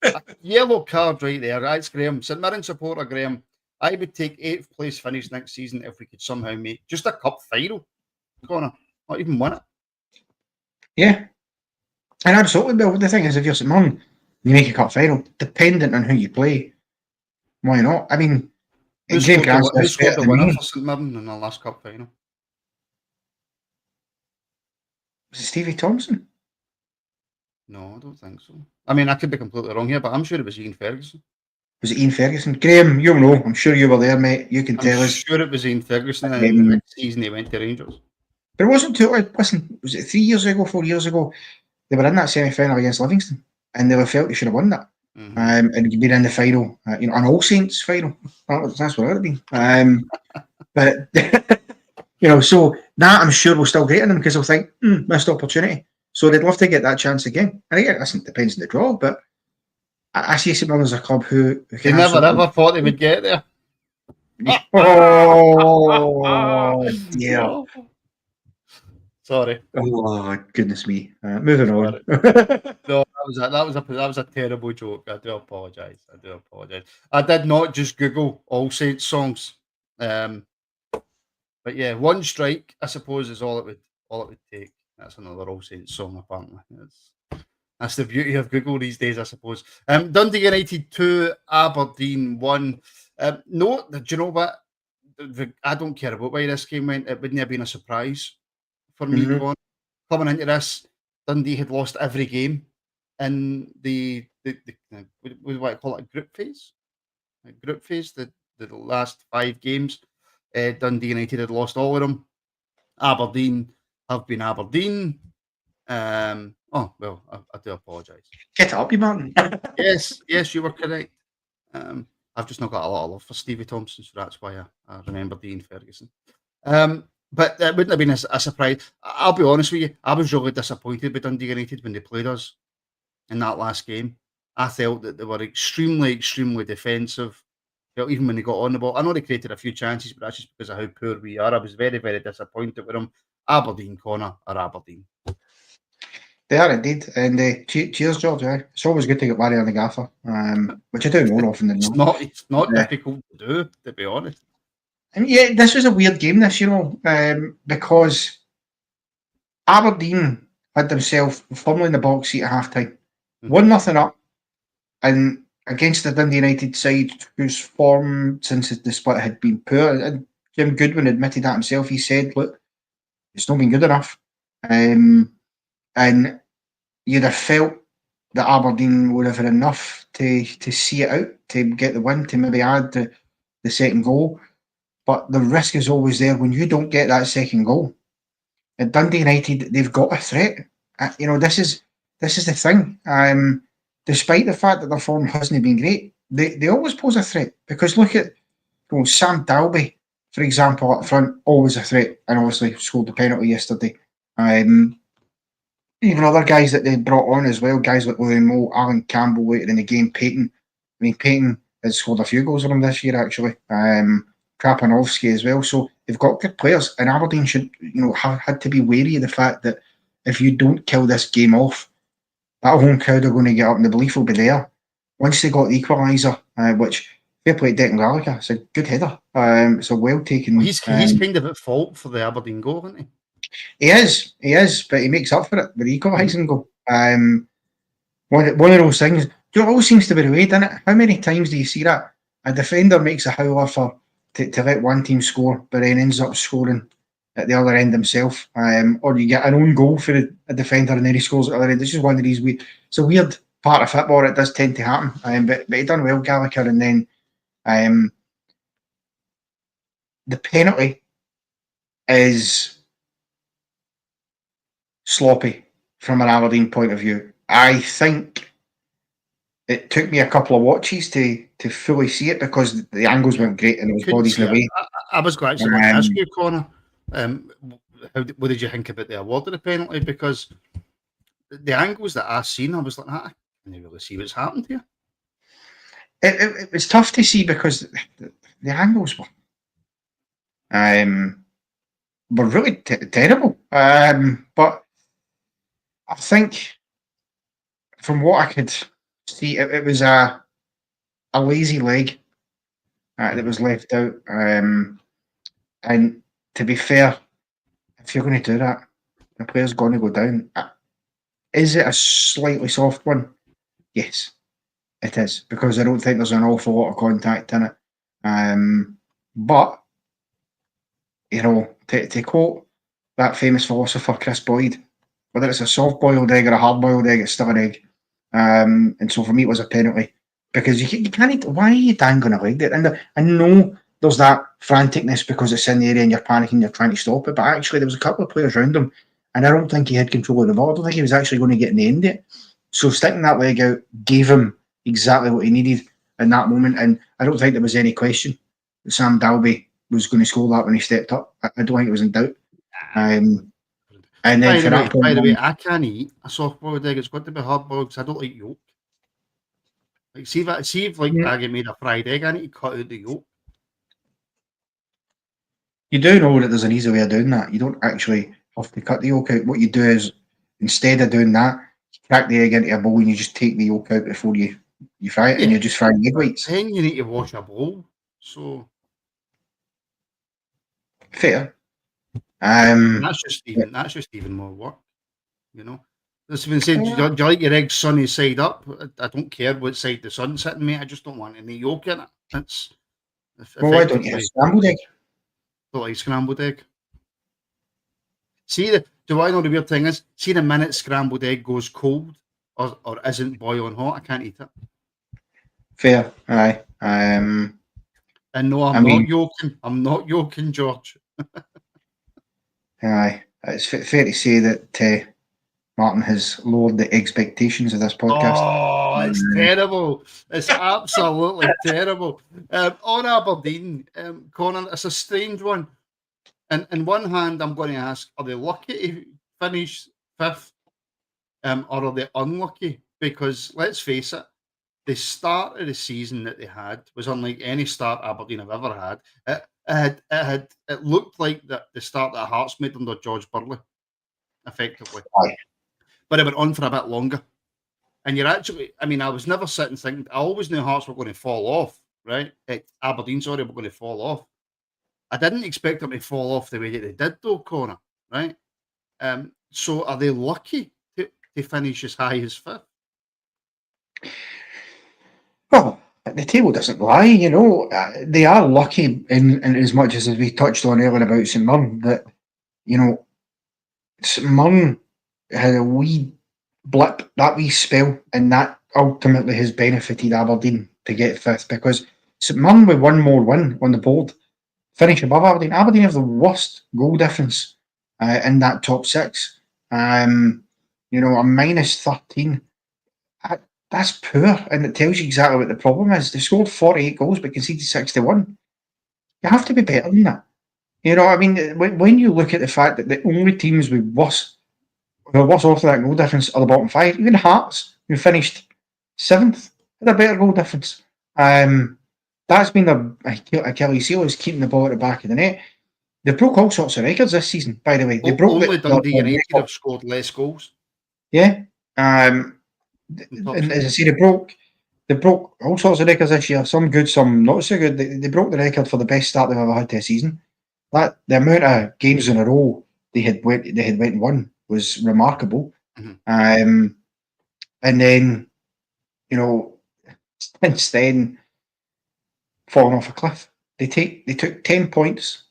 A yellow card right there. That's Graham. St Mirren supporter Graham. I would take 8th place finish next season if we could somehow make just a cup final. Corner, not even win it. Yeah. And absolutely, Bill. The thing is, if you're St Mirren, you make a cup final, dependent on who you play. Why not? I mean, who scored the winner for St Mirren in the last cup final? Was it Stevie Thompson? No, I don't think so. I mean, I could be completely wrong here, but I'm sure it was Ian Ferguson. Was it Ian Ferguson? Graham, you'll know. I'm sure you were there, mate. You can tell us. I'm sure it was Ian Ferguson, and the next season he went to Rangers. But it wasn't too. Listen, was it 3 years ago, 4 years ago? They were in that semi-final against Livingston, and they felt they should have won that. Mm-hmm. And been in the final, an All Saints final. That's what it would have been. But so that I'm sure will still great in them because they'll think missed opportunity. So they'd love to get that chance again. And again, listen, it depends on the draw, but I see St Mirren as a club who can never ever thought they would get there. Oh dear. Sorry. Oh goodness me. Moving on. No, that was a terrible joke. I do apologise. I did not just Google All Saints songs. But yeah, one strike, I suppose, is all it would take. That's another All Saints song, apparently. That's the beauty of Google these days, I suppose. Dundee United 2, Aberdeen 1. No, do you know what? I don't care about why this game went. It wouldn't have been a surprise for me, Con. Coming into this, Dundee had lost every game in the what do I call it, a group phase? A group phase, the last 5 games. Dundee United had lost all of them. Aberdeen have been Aberdeen. Oh, well, I do apologise. Get up, you Martin. Yes, you were correct. I've just not got a lot of love for Stevie Thompson, so that's why I remember Dean Ferguson. But it wouldn't have been a surprise. I'll be honest with you, I was really disappointed with Dundee United when they played us in that last game. I felt that they were extremely, extremely defensive. Well, even when they got on the ball, I know they created a few chances, but that's just because of how poor we are. I was very, very disappointed with them. Aberdeen, Connor, or Aberdeen. They are indeed. And cheers, George. It's always good to get Larry on the gaffer, which I do more often than not. It's not difficult to do, to be honest. I mean, this was a weird game, because Aberdeen had themselves firmly in the box seat at half time. 1-0 up, and against the Dundee United side, whose form since the split had been poor. And Jim Goodwin admitted that himself. He said, look, it's not been good enough. And you'd have felt that Aberdeen would have had enough to see it out, to get the win, to maybe add the second goal. But the risk is always there when you don't get that second goal. At Dundee United, they've got a threat. This is the thing. Despite the fact that their form hasn't been great, they always pose a threat. Because look at Sam Dalby, for example, up front, always a threat, and obviously scored the penalty yesterday. Even other guys that they brought on as well, guys like William Moe, Alan Campbell later in the game, Payton. I mean, Payton has scored a few goals for them this year, actually. Krapanovsky as well. So they've got good players, and Aberdeen should, have had to be wary of the fact that if you don't kill this game off, that home crowd are going to get up, and the belief will be there. Once they got the equaliser, which fair play to Declan Gallagher, it's a good header. It's a well taken. He's kind of at fault for the Aberdeen goal, isn't he? He is, but he makes up for it with the equalising goal. One of those things. It always seems to be the way, doesn't it? How many times do you see that a defender makes a howler to let one team score, but then ends up scoring at the other end himself, or you get an own goal for a defender and then he scores at the other end. This is one of these it's a weird part of football. It does tend to happen, but he done well, Gallagher, and then the penalty is sloppy from an Aberdeen point of view. I think it took me a couple of watches to fully see it because the angles weren't great and it was bodies in the way. I was glad to ask you, Connor. What did you think about the award of the penalty? Because the angles that I've seen, I was like, I can't really see what's happened here. It was tough to see because the angles were really terrible. But I think from what I could see, it was a lazy leg that was left out. And to be fair, if you're going to do that, the player's going to go down. Is it a slightly soft one? Yes, it is, because I don't think there's an awful lot of contact in it. But, to quote that famous philosopher, Chris Boyd, whether it's a soft-boiled egg or a hard-boiled egg, it's still an egg. And so for me, it was a penalty. Because you can't, why are you dangling a leg there? And I know there's that franticness because it's in the area and you're panicking, you're trying to stop it. But actually, there was a couple of players around him, and I don't think he had control of the ball. I don't think he was actually going to get in the end of it. So sticking that leg out gave him exactly what he needed in that moment. And I don't think there was any question that Sam Dalby was going to score that when he stepped up. I don't think it was in doubt. And then by the way, I can't eat a soft-boiled egg. It's got to be hard-boiled because I don't like yolk. Like, see if I get made a fried egg, I need to cut out the yolk. You do know that there's an easy way of doing that. You don't actually have to cut the yolk out. What you do is, instead of doing that, you crack the egg into a bowl and you just take the yolk out before you fry it, and you're just frying egg whites. Then you need to wash a bowl. So fair. That's just even more work. This has been said, do you like your eggs sunny side up? I don't care what side the sun's hitting, mate. I just don't want any yolk in it. Why don't you have scrambled egg? Don't like scrambled egg. Do I know the weird thing is? See the minute scrambled egg goes cold or isn't boiling hot, I can't eat it. Fair, aye. And no, I'm not joking. I'm not joking, George. Aye. It's fair to say that Martin has lowered the expectations of this podcast. Oh, it's terrible. It's absolutely terrible. On Aberdeen, Conan, it's a strange one. And on one hand, I'm going to ask, are they lucky to finish fifth? Or are they unlucky? Because let's face it, the start of the season that they had was unlike any start Aberdeen have ever had. It looked like the start that Hearts made under George Burley, effectively. Aye. But it went on for a bit longer. And you're actually, I mean, I was never sitting thinking, I always knew Hearts were going to fall off, right? Aberdeen, sorry, were going to fall off. I didn't expect them to fall off the way that they did, though, Connor, right? So are they lucky to finish as high as fifth? Well, the table doesn't lie, you know. They are lucky in as much as we touched on earlier about St Mirren, that, you know, St Mirren had a wee blip, that wee spell, and that ultimately has benefited Aberdeen to get fifth, because St Mirren with one more win on the board finish above Aberdeen. Aberdeen have the worst goal difference in that top six. You know, a minus 13. That's poor, and it tells you exactly what the problem is. They scored 48 goals but conceded 61. You have to be better than that. You know, I mean, when you look at the fact that the only teams with worse off that goal difference are the bottom five, even Hearts, who finished 7th, had a better goal difference. That's been their Achilles heel, is keeping the ball at the back of the net. They broke all sorts of records this season, by the way. They broke only Dundee United have scored less goals. Yeah. And as I say, they broke all sorts of records this year. Some good, some not so good. They broke the record for the best start they've ever had to a season. That the amount of games in a row they had went and won was remarkable. Mm-hmm. And then, you know, since then, fallen off a cliff. They took 10 points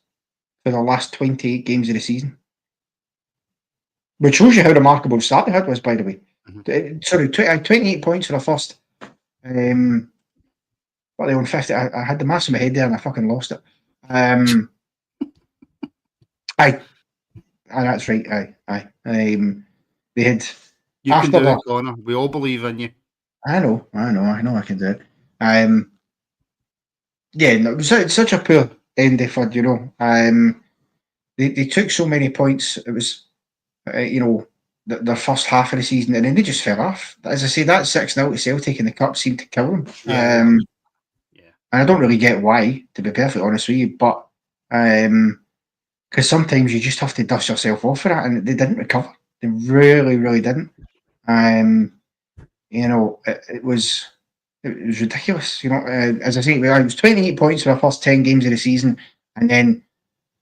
for the last 28 games of the season, which shows you how remarkable the start they had was, by the way. Mm-hmm. Sorry, 28 points for the first. What they on 50? I had the maths in my head there and I fucking lost it. Aye, that's right. Aye. They had. You can do it, Connor. We all believe in you. I know. I can do it. Yeah, no, it's such a poor end of it, you know. They took so many points. It was, you know, their first half of the season, and then they just fell off. As I say, that 6-0 to Celtic in the cup seemed to kill them. Yeah. And I don't really get why, to be perfectly honest with you, but because sometimes you just have to dust yourself off for that, and they didn't recover. They really, really didn't. You know, it was ridiculous. You know, as I say, it was 28 points for the first 10 games of the season, and then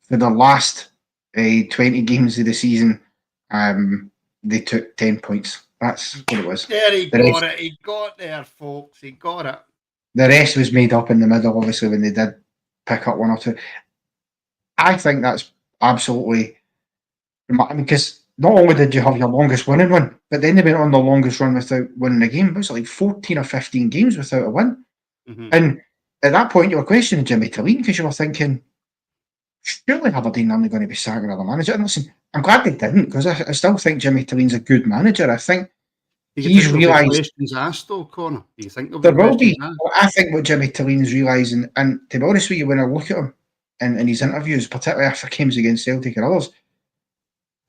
for the last 20 games of the season, they took 10 points. That's what it was. There he got it. He got there, folks. He got it. The rest was made up in the middle, obviously, when they did pick up one or two. I think that's absolutely remarkable, because not only did you have your longest winning run, but then they went on the longest run without winning a game. It was like 14 or 15 games without a win. Mm-hmm. And at that point, you were questioning Jimmy Talleen, because you were thinking, surely Aberdeen aren't going to be sacking another manager. And listen, I'm glad they didn't, because I still think Jimmy Talleen's a good manager. I think he's realised. Questions asked, though, Connor? Do you think there will be? Well, I think what Jimmy Talleen's realising, and to be honest with you, when I look at him in his interviews, particularly after games against Celtic and others,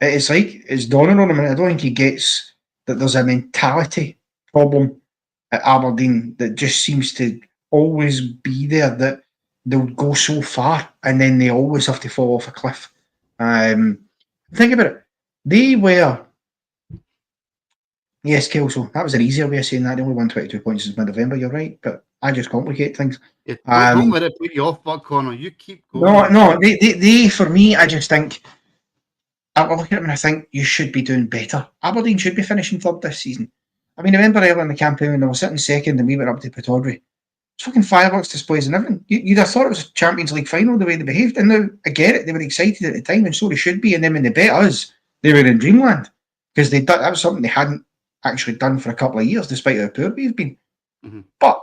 it's like it's dawning on him, and I don't think he gets that there's a mentality problem at Aberdeen that just seems to always be there, that they'll go so far and then they always have to fall off a cliff. Think about it. They were... Yes, Kelso, that was an easier way of saying that. They only won 22 points since mid-November, you're right, but I just complicate things. Don't let it put you off, but Connor, you keep going. No, they for me, I just think... I look at them and I think you should be doing better. Aberdeen should be finishing third this season. I mean, I remember earlier in the campaign when they were sitting second and we went up to Pittodrie. It's fucking fireworks displays and everything. You'd have thought it was a Champions League final the way they behaved. And now, I get it, they were excited at the time, and so they should be. And then when they bet us, They were in dreamland because that was something they hadn't actually done for a couple of years, despite how poor we've been. Mm-hmm. But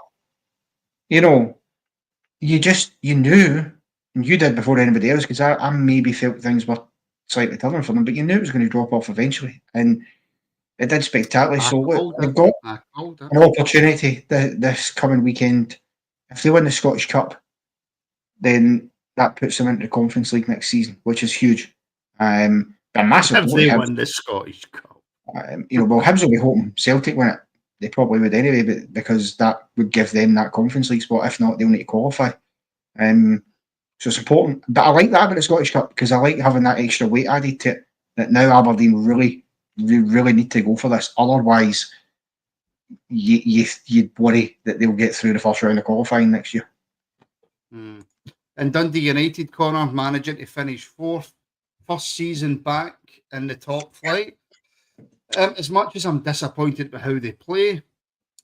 you knew, and you did before anybody else, because I maybe felt things were slightly turning for them, but you knew it was going to drop off eventually, and it did spectacularly. So look, they've got an opportunity this coming weekend. If they win the Scottish Cup, then that puts them into the Conference League next season, which is huge. A massive If they win the Scottish Cup. Hibs will be hoping Celtic win it. They probably would anyway, but because that would give them that Conference League spot. If not, they'll need to qualify. So it's important. But I like that about the Scottish Cup because I like having that extra weight added to it. That now Aberdeen really need to go for this. Otherwise, you'd worry that they'll get through the first round of qualifying next year. And Dundee United, Connor, managing to finish fourth, first season back in the top flight. As much as I'm disappointed with how they play,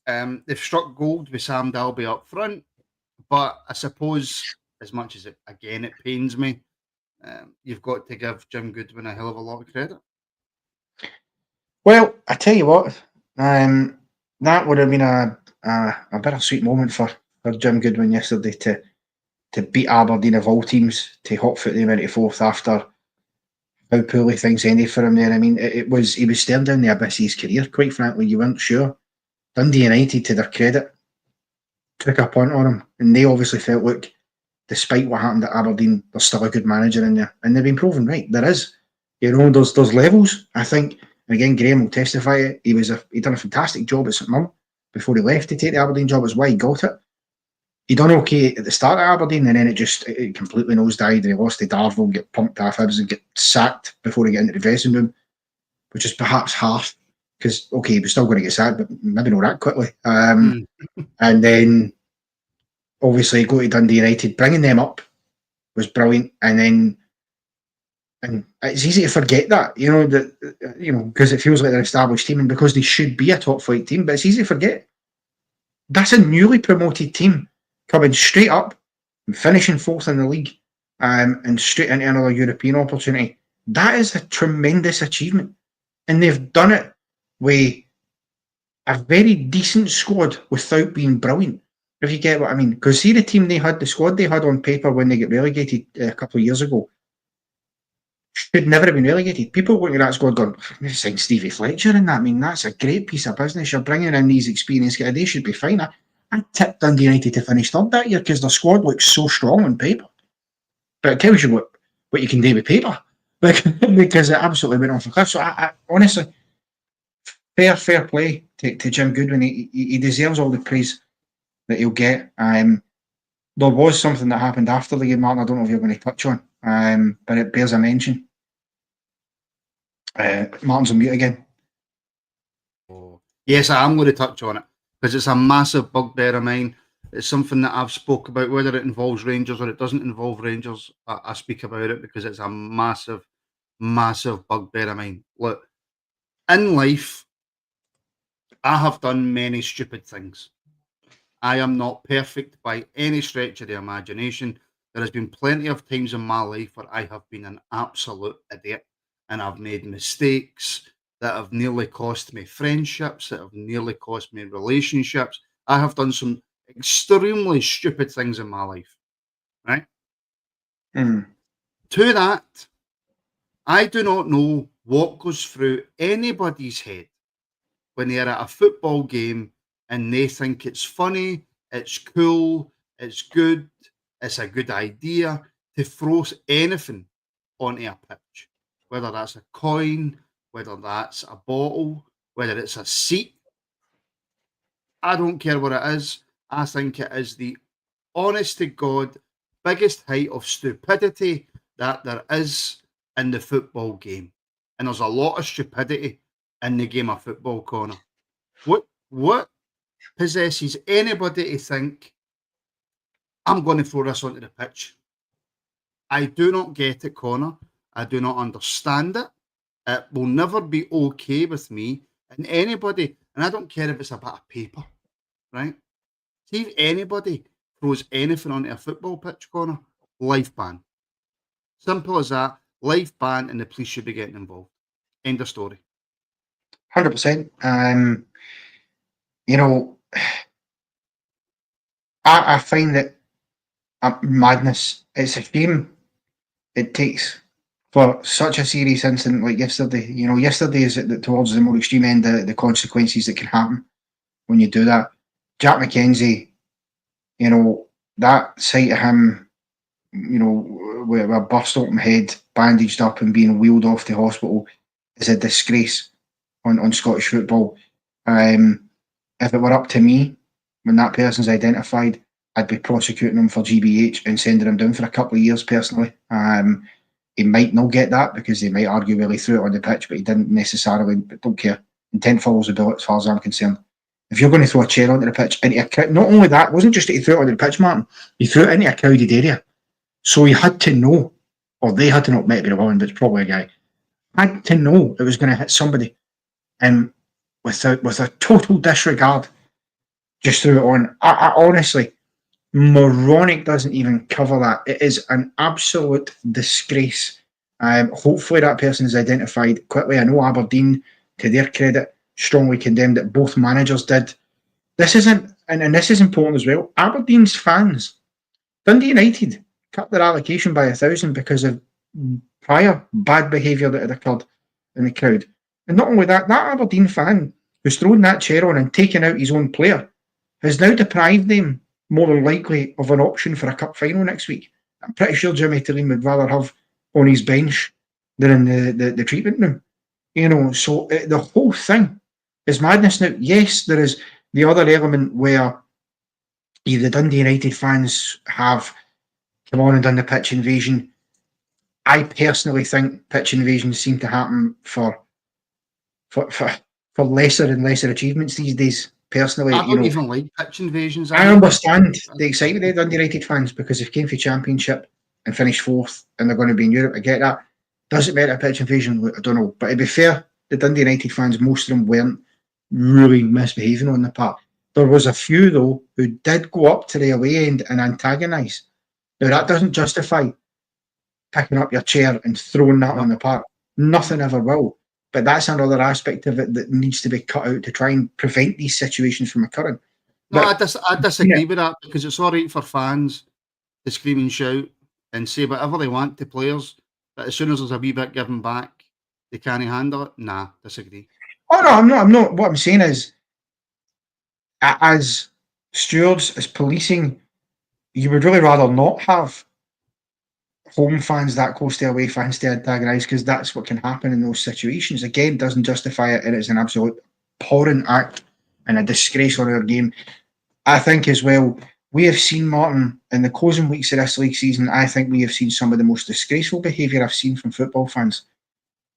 they've struck gold with Sam Dalby up front. But I suppose, as much as it pains me, you've got to give Jim Goodwin a hell of a lot of credit. Well, I tell you what, that would have been a bittersweet moment for Jim Goodwin yesterday to beat Aberdeen of all teams, to hot foot them into fourth after how poorly things ended for him there. I mean, he was staring down the abyss of his career, quite frankly. You weren't sure. Dundee United, to their credit, took a punt on him, and they obviously felt, look, despite what happened at Aberdeen, there's still a good manager in there, and they've been proven right. There is, there's levels. I think, and again, Graham will testify it. He done a fantastic job at St Mirren before he left to take the Aberdeen job. That's why he got it. He done okay at the start of Aberdeen, and then it completely nosedived. He lost to Darvel, get pumped off Hibs, and get sacked before he got into the dressing room, which is perhaps half because he was still going to get sacked, but maybe not that quickly. And then obviously go to Dundee United, bringing them up was brilliant, and it's easy to forget that, because it feels like they're an established team and because they should be a top flight team, but it's easy to forget that's a newly promoted team coming straight up and finishing fourth in the league, and straight into another European opportunity. That is a tremendous achievement, and they've done it with a very decent squad without being brilliant, if you get what I mean. Because see the team the squad they had on paper when they get relegated a couple of years ago, should never have been relegated. People looking at that squad going, "We've signed Stevie Fletcher in that. I mean, that's a great piece of business. You're bringing in these experienced guys. They should be fine." I tipped Dundee United to finish third that year because their squad looks so strong on paper. But it tells you what you can do with paper, because it absolutely went off the cliff. So I honestly, fair play to Jim Goodwin. He deserves all the praise that he'll get. There was something that happened after the game, Martin. I don't know if you're going to touch on, but it bears a mention. Martin's on mute again. Oh, yes, I am going to touch on it because it's a massive bugbear of mine. It's something that I've spoke about, whether it involves Rangers or it doesn't involve Rangers. I speak about it because it's a massive, massive bugbear of mine. Look, in life, I have done many stupid things. I am not perfect by any stretch of the imagination. There has been plenty of times in my life where I have been an absolute idiot and I've made mistakes that have nearly cost me friendships, that have nearly cost me relationships. I have done some extremely stupid things in my life, right? To that, I do not know what goes through anybody's head when they're at a football game and they think it's funny, it's cool, it's good, it's a good idea to throw anything onto a pitch, whether that's a coin, whether that's a bottle, whether it's a seat. I don't care what it is. I think it is the honest to God biggest height of stupidity that there is in the football game. And there's a lot of stupidity in the game of football, Connor. What possesses anybody to think, I'm going to throw this onto the pitch? I do not get it, Connor. I do not understand it. It will never be okay with me and anybody, and I don't care if it's a bit of paper, right? See if anybody throws anything onto a football pitch, Connor, life ban. Simple as that. Life ban, and the police should be getting involved. End of story. 100%. You know, I find that madness. It's a shame it takes for such a serious incident like yesterday. You know, yesterday is towards the more extreme end, the consequences that can happen when you do that. Jack McKenzie, you know, that sight of him, you know, with a burst open head, bandaged up and being wheeled off to hospital is a disgrace on Scottish football. If it were up to me, when that person's identified, I'd be prosecuting him for GBH and sending him down for a couple of years personally. He might not get that because they might argue well he threw it on the pitch, but he didn't necessarily. But don't care. Intent follows the bill as far as I'm concerned. If you're going to throw a chair onto the pitch, into a crowd, not only that, it wasn't just that he threw it onto the pitch, Martin. He threw it into a crowded area. So he had to know, or they had to know, maybe a woman, but it's probably a guy, had to know it was going to hit somebody. And with a total disregard, just threw it on. I honestly, moronic doesn't even cover that. It is an absolute disgrace. Hopefully that person is identified quickly. I know Aberdeen, to their credit, strongly condemned it. Both managers did. This isn't, and this is important as well. Aberdeen's fans, Dundee United, cut their allocation by 1,000 because of prior bad behaviour that had occurred in the crowd. And not only that, that Aberdeen fan who's thrown that chair on and taken out his own player has now deprived them, more than likely, of an option for a cup final next week. I'm pretty sure Jimmy Tilleen would rather have on his bench than in the treatment room. You know, so the whole thing is madness. Now, yes, there is the other element where the Dundee United fans have come on and done the pitch invasion. I personally think pitch invasions seem to happen for lesser and lesser achievements these days. Personally, I don't even like pitch invasions. I understand the excitement of Dundee United fans because they've came for Championship and finished 4th and they're going to be in Europe. I get that. Does it matter a pitch invasion? I don't know. But to be fair, the Dundee United fans, most of them weren't really misbehaving on the part. There was a few, though, who did go up to the away end and antagonise. Now, that doesn't justify picking up your chair and throwing that on the park. Nothing ever will. But that's another aspect of it that needs to be cut out to try and prevent these situations from occurring. No, I disagree with that because it's all right for fans to scream and shout and say whatever they want to players, but as soon as there's a wee bit given back, they can't handle it. Nah, disagree. Oh no, I'm not. What I'm saying is, as stewards, as policing, you would really rather not have home fans that close to away fans to antagonise because that's what can happen in those situations. Again, doesn't justify it, and it's an absolute abhorrent act and a disgrace on our game. I think as well, we have seen, Martin, in the closing weeks of this league season, I think we have seen some of the most disgraceful behaviour I've seen from football fans.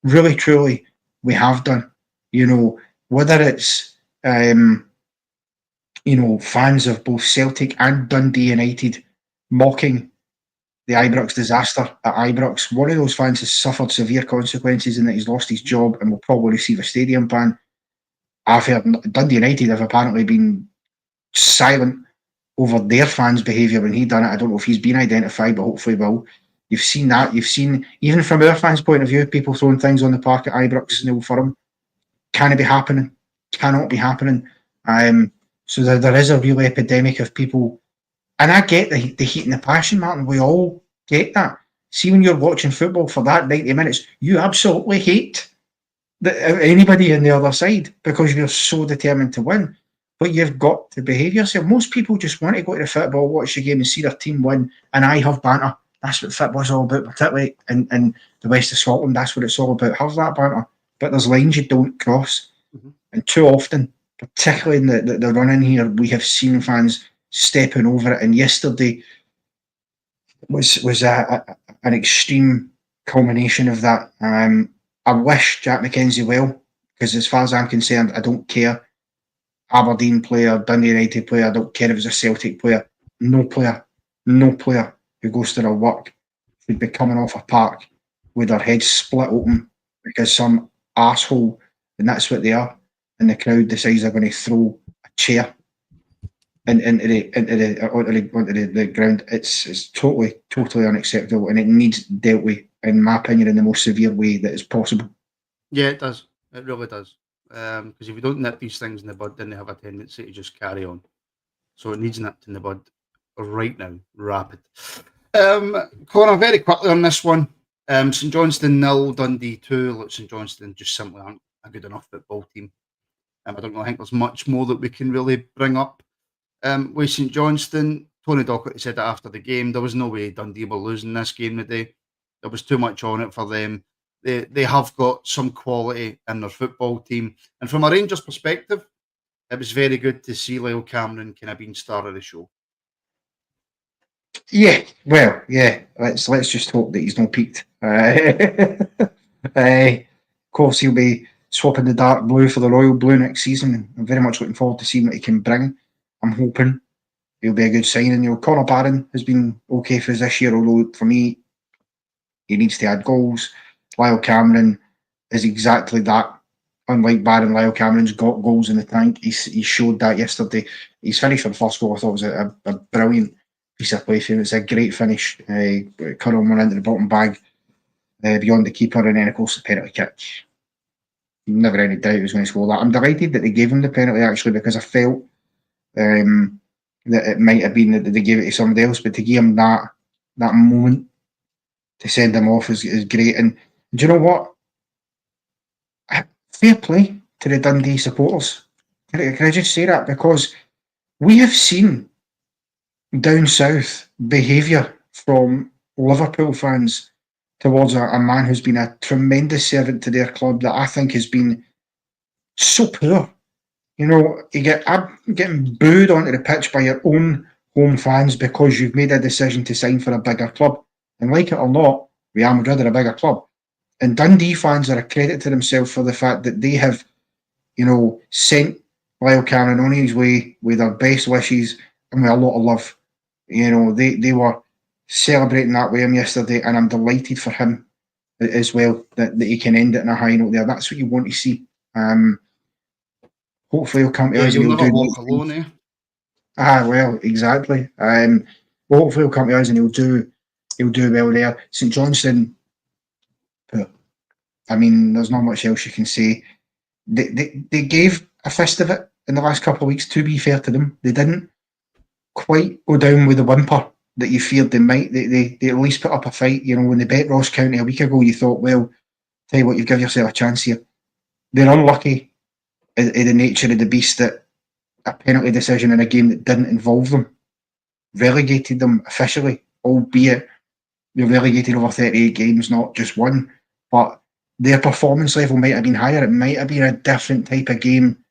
Really, truly, we have done. You know, whether it's fans of both Celtic and Dundee United mocking the Ibrox disaster at Ibrox. One of those fans has suffered severe consequences in that he's lost his job and will probably receive a stadium ban. I've heard Dundee United have apparently been silent over their fans' behaviour when he done it. I don't know if he's been identified, but hopefully will. You've seen that. You've seen, even from our fans' point of view, people throwing things on the park at Ibrox and Old Firm. Can it be happening? Cannot be happening. So there is a real epidemic of people. And I get the heat and the passion, Martin. We all get that. See, when you're watching football for that 90 minutes, you absolutely hate anybody on the other side because you're so determined to win. But you've got to behave yourself. Most people just want to go to the football, watch the game and see their team win. And I have banter. That's what football's all about, particularly in the west of Scotland. That's what it's all about. Have that banter. But there's lines you don't cross. Mm-hmm. And too often, particularly in the run-in here, we have seen fans stepping over it. And yesterday was an extreme culmination of that. I wish Jack McKenzie well, because as far as I'm concerned, I don't care. Aberdeen player, Dundee United player, I don't care if it's a Celtic player. No player who goes to their work should be coming off a park with their heads split open because some arsehole, and that's what they are, in the crowd decides they're going to throw a chair onto the ground. It's totally unacceptable, and it needs dealt with, in my opinion, in the most severe way that is possible. Yeah, it does. It really does. Because if you don't nip these things in the bud, then they have a tendency to just carry on. So it needs nipped in the bud right now, rapid. Connor, very quickly on this one. St Johnstone 0, Dundee 2. Look, St Johnstone just simply aren't a good enough football team. I don't know. I think there's much more that we can really bring up. With St Johnstone, Tony Docherty said that after the game, there was no way Dundee were losing this game today. There was too much on it for them. They have got some quality in their football team. And from a Rangers perspective, it was very good to see Lyle Cameron kind of being star of the show. Yeah, well, yeah. Let's just hope that he's not peaked. Of course, he'll be swapping the dark blue for the royal blue next season. I'm very much looking forward to seeing what he can bring. I'm hoping he'll be a good signing. Conor Barron has been okay for us this year, although for me, he needs to add goals. Lyle Cameron is exactly that. Unlike Barron, Lyle Cameron's got goals in the tank. He showed that yesterday. He's finished for the first goal. I thought it was a brilliant piece of play for him. It's a great finish. Curling one into the bottom bag beyond the keeper, and then of course the penalty kick. Never any doubt he was going to score that. I'm delighted that they gave him the penalty actually, because I felt that it might have been that they gave it to somebody else, but to give him that moment to send him off is great. And do you know what? Fair play to the Dundee supporters. Can I just say that? Because we have seen down south behaviour from Liverpool fans towards a man who's been a tremendous servant to their club that I think has been so poor. You get getting booed onto the pitch by your own home fans because you've made a decision to sign for a bigger club. And like it or not, Real Madrid are a bigger club. And Dundee fans are a credit to themselves for the fact that they have, sent Lyle Cameron on his way with their best wishes and with a lot of love. They were celebrating that with him yesterday, and I'm delighted for him as well that he can end it on a high note there. That's what you want to see. Hopefully he'll come to us and You'll he'll never do walk alone, eh? well, exactly. Hopefully he'll come to us and he'll do well there. St Johnstone, I mean, there's not much else you can say. They gave a fist of it in the last couple of weeks, to be fair to them. They didn't quite go down with the whimper that you feared they might. They at least put up a fight. When they bet Ross County a week ago, you thought, well, tell you what, you've given yourself a chance here. They're unlucky in the nature of the beast that a penalty decision in a game that didn't involve them relegated them officially, albeit they're relegated over 38 games, not just one. But their performance level might have been higher. It might have been a different type of game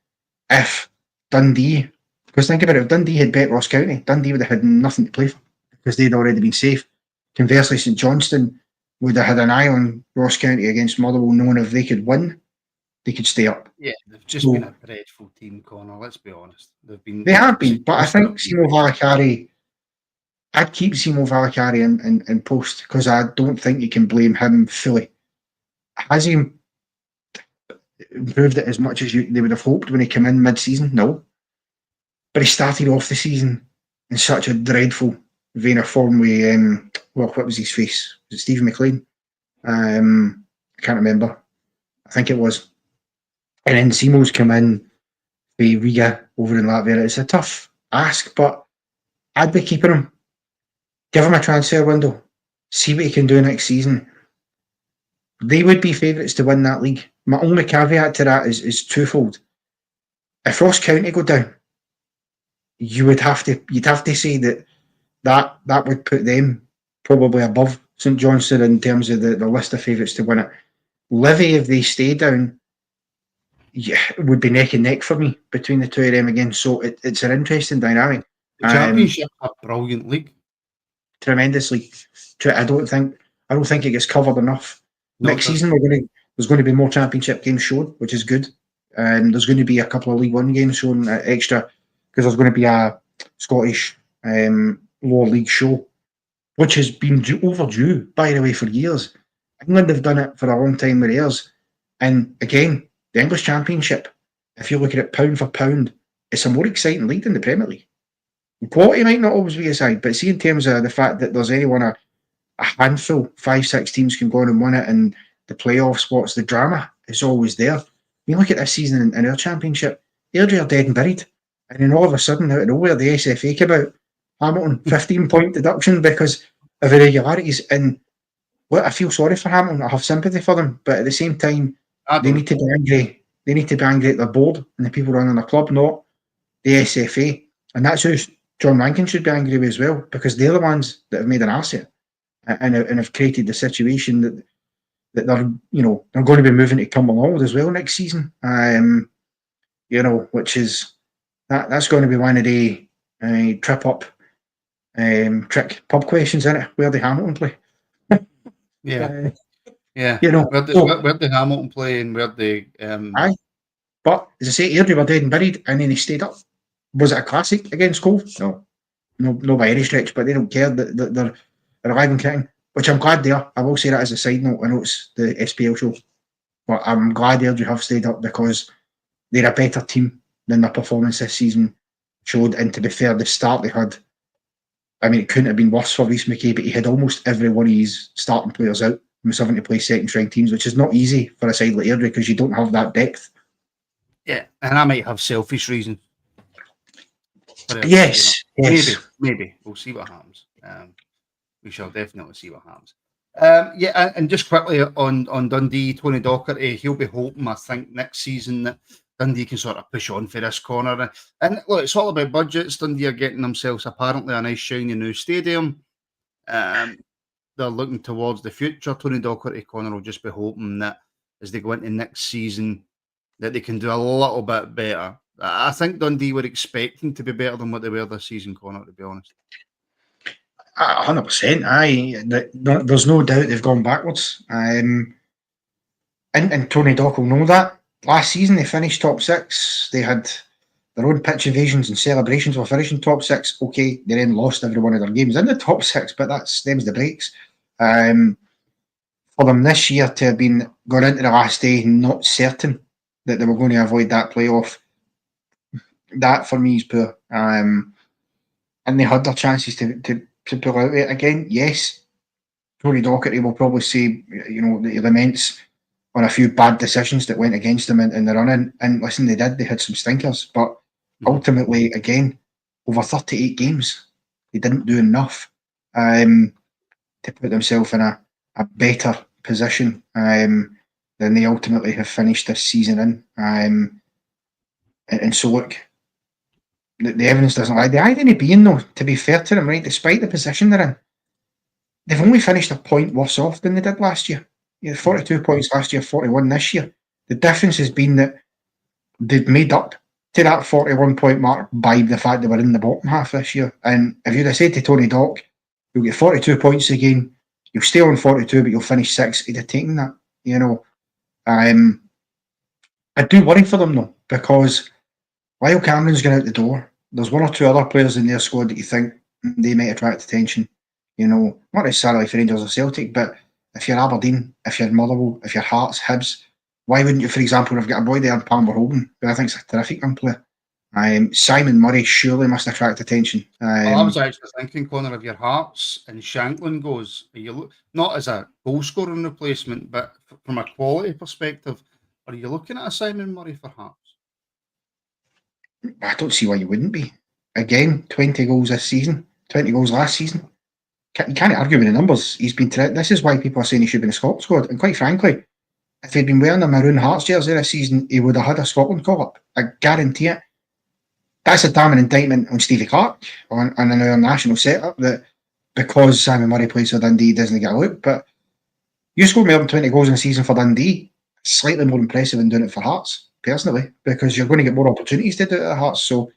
if Dundee, because think about it, if Dundee had bet Ross County, Dundee would have had nothing to play for because they'd already been safe. Conversely, St Johnstone would have had an eye on Ross County against Motherwell, knowing if they could win, they could stay up. Yeah, they've just been a dreadful team, Connor. Let's be honest. They have been, but I think Simo Valakari, I'd keep Simo Valakari in post because I don't think you can blame him fully. Has he improved it as much as they would have hoped when he came in mid-season? No. But he started off the season in such a dreadful vein of form with, what was his face? Was it Stephen McLean? I can't remember. I think it was. And then Simo's come in with Riga over in Latvia. It's a tough ask, but I'd be keeping him. Give him a transfer window. See what he can do next season. They would be favourites to win that league. My only caveat to that is twofold. If Ross County go down, you'd have to say that would put them probably above St Johnstone in terms of the list of favourites to win it. Livy, if they stay down, it would be neck and neck for me between the two of them again. So it's an interesting dynamic. The Championship a brilliant league. Tremendous league. I don't think it gets covered enough. Next season there's going to be more Championship games shown, which is good. There's going to be a couple of League One games shown extra because there's going to be a Scottish lower league show, which has been overdue, by the way, for years. England have done it for a long time with theirs. And again, the English Championship, if you look at it pound for pound, it's a more exciting league than the Premier League. Quality might not always be aside, but see in terms of the fact that there's anyone a handful, 5-6 teams can go on and win it, and the playoff spots, the drama is always there. You look at this season in our championship, Airdrie are dead and buried. And then all of a sudden, out of nowhere, the SFA came out. Hamilton, 15-point deduction because of irregularities. And well, I feel sorry for Hamilton. I have sympathy for them. But at the same time, they need to be angry. They need to be angry at their board and the people running the club, not the SFA. And that's who John Rankin should be angry with as well, because they're the ones that have made an asset and have created the situation that they're they're going to be moving to Cumbernauld as well next season. Which is that's going to be one of the trip up trick pub questions, isn't it? Where did Hamilton play? Yeah. Where did Hamilton play and where they aye. But as I say, Airdrie were dead and buried, and then they stayed up. Was it a classic against Cove? No by any stretch, but they don't care that they're alive and kicking, which I'm glad they are. I will say that as a side note. I know it's the SPL show, but I'm glad Airdrie have stayed up because they're a better team than their performance this season showed. And to be fair, the start they had, I mean, it couldn't have been worse for Rhys McKay, but he had almost every one of his starting players out. He was having to play second-string teams, which is not easy for a side like Airdrie because you don't have that depth. Yeah, and I might have selfish reasons. Yes. Maybe. We'll see what happens. We shall definitely see what happens. And just quickly on Dundee, Tony Docherty, he'll be hoping, I think, next season that Dundee can sort of push on for this corner. And look, it's all about budgets. Dundee are getting themselves apparently a nice shiny new stadium. They're looking towards the future. Tony Docherty, Connor, will just be hoping that as they go into next season that they can do a little bit better. I think Dundee were expecting to be better than what they were this season, Connor, to be honest. 100%. Aye. There's no doubt they've gone backwards. And Tony Dock will know that. Last season, they finished top six. They had their own pitch evasions and celebrations for finishing top six. Okay, they then lost every one of their games in the top six, but that stems the breaks. For them this year to have been gone into the last day not certain that they were going to avoid that playoff, that for me is poor. And they had their chances to pull out it again. Yes, Tony Docherty will probably say, that he laments on a few bad decisions that went against them in the run-in. And listen, they did. They had some stinkers. But ultimately, again, over 38 games, they didn't do enough to put themselves in a better position than they ultimately have finished this season in. And so, look, the evidence doesn't lie. The irony being, though, to be fair to them, right, despite the position they're in, they've only finished a point worse off than they did last year. 42 points last year, 41 this year. The difference has been that they've made up to that 41-point mark by the fact they were in the bottom half this year. And if you'd have said to Tony Dock, you'll get 42 points again, you'll stay on 42, but you'll finish sixth, he'd have taken that. I do worry for them, though, because while Cameron's gone out the door, there's one or two other players in their squad that you think they might attract attention. Not necessarily for Rangers or Celtic, but if you're Aberdeen, if you're Motherwell, if you're Hearts, Hibs, why wouldn't you, for example, have got a boy there in Palmer Holden, who I think is a terrific young player? Simon Murray surely must attract attention. I was actually thinking, Connor, if your Hearts and Shanklin goes, not as a goal scoring replacement, but from a quality perspective, are you looking at a Simon Murray for Hearts? I don't see why you wouldn't be. Again, 20 goals this season, 20 goals last season. You can't argue with the numbers. He's been. This is why people are saying he should be in the Scotland squad. And quite frankly, if he'd been wearing a maroon Hearts jersey this season, he would have had a Scotland call up. I guarantee it. That's a damning indictment on Stevie Clark on our national setup that because Simon Murray plays for Dundee, he doesn't get a look. But you scored more than 20 goals in a season for Dundee. Slightly more impressive than doing it for Hearts, personally, because you're going to get more opportunities to do it at Hearts. So,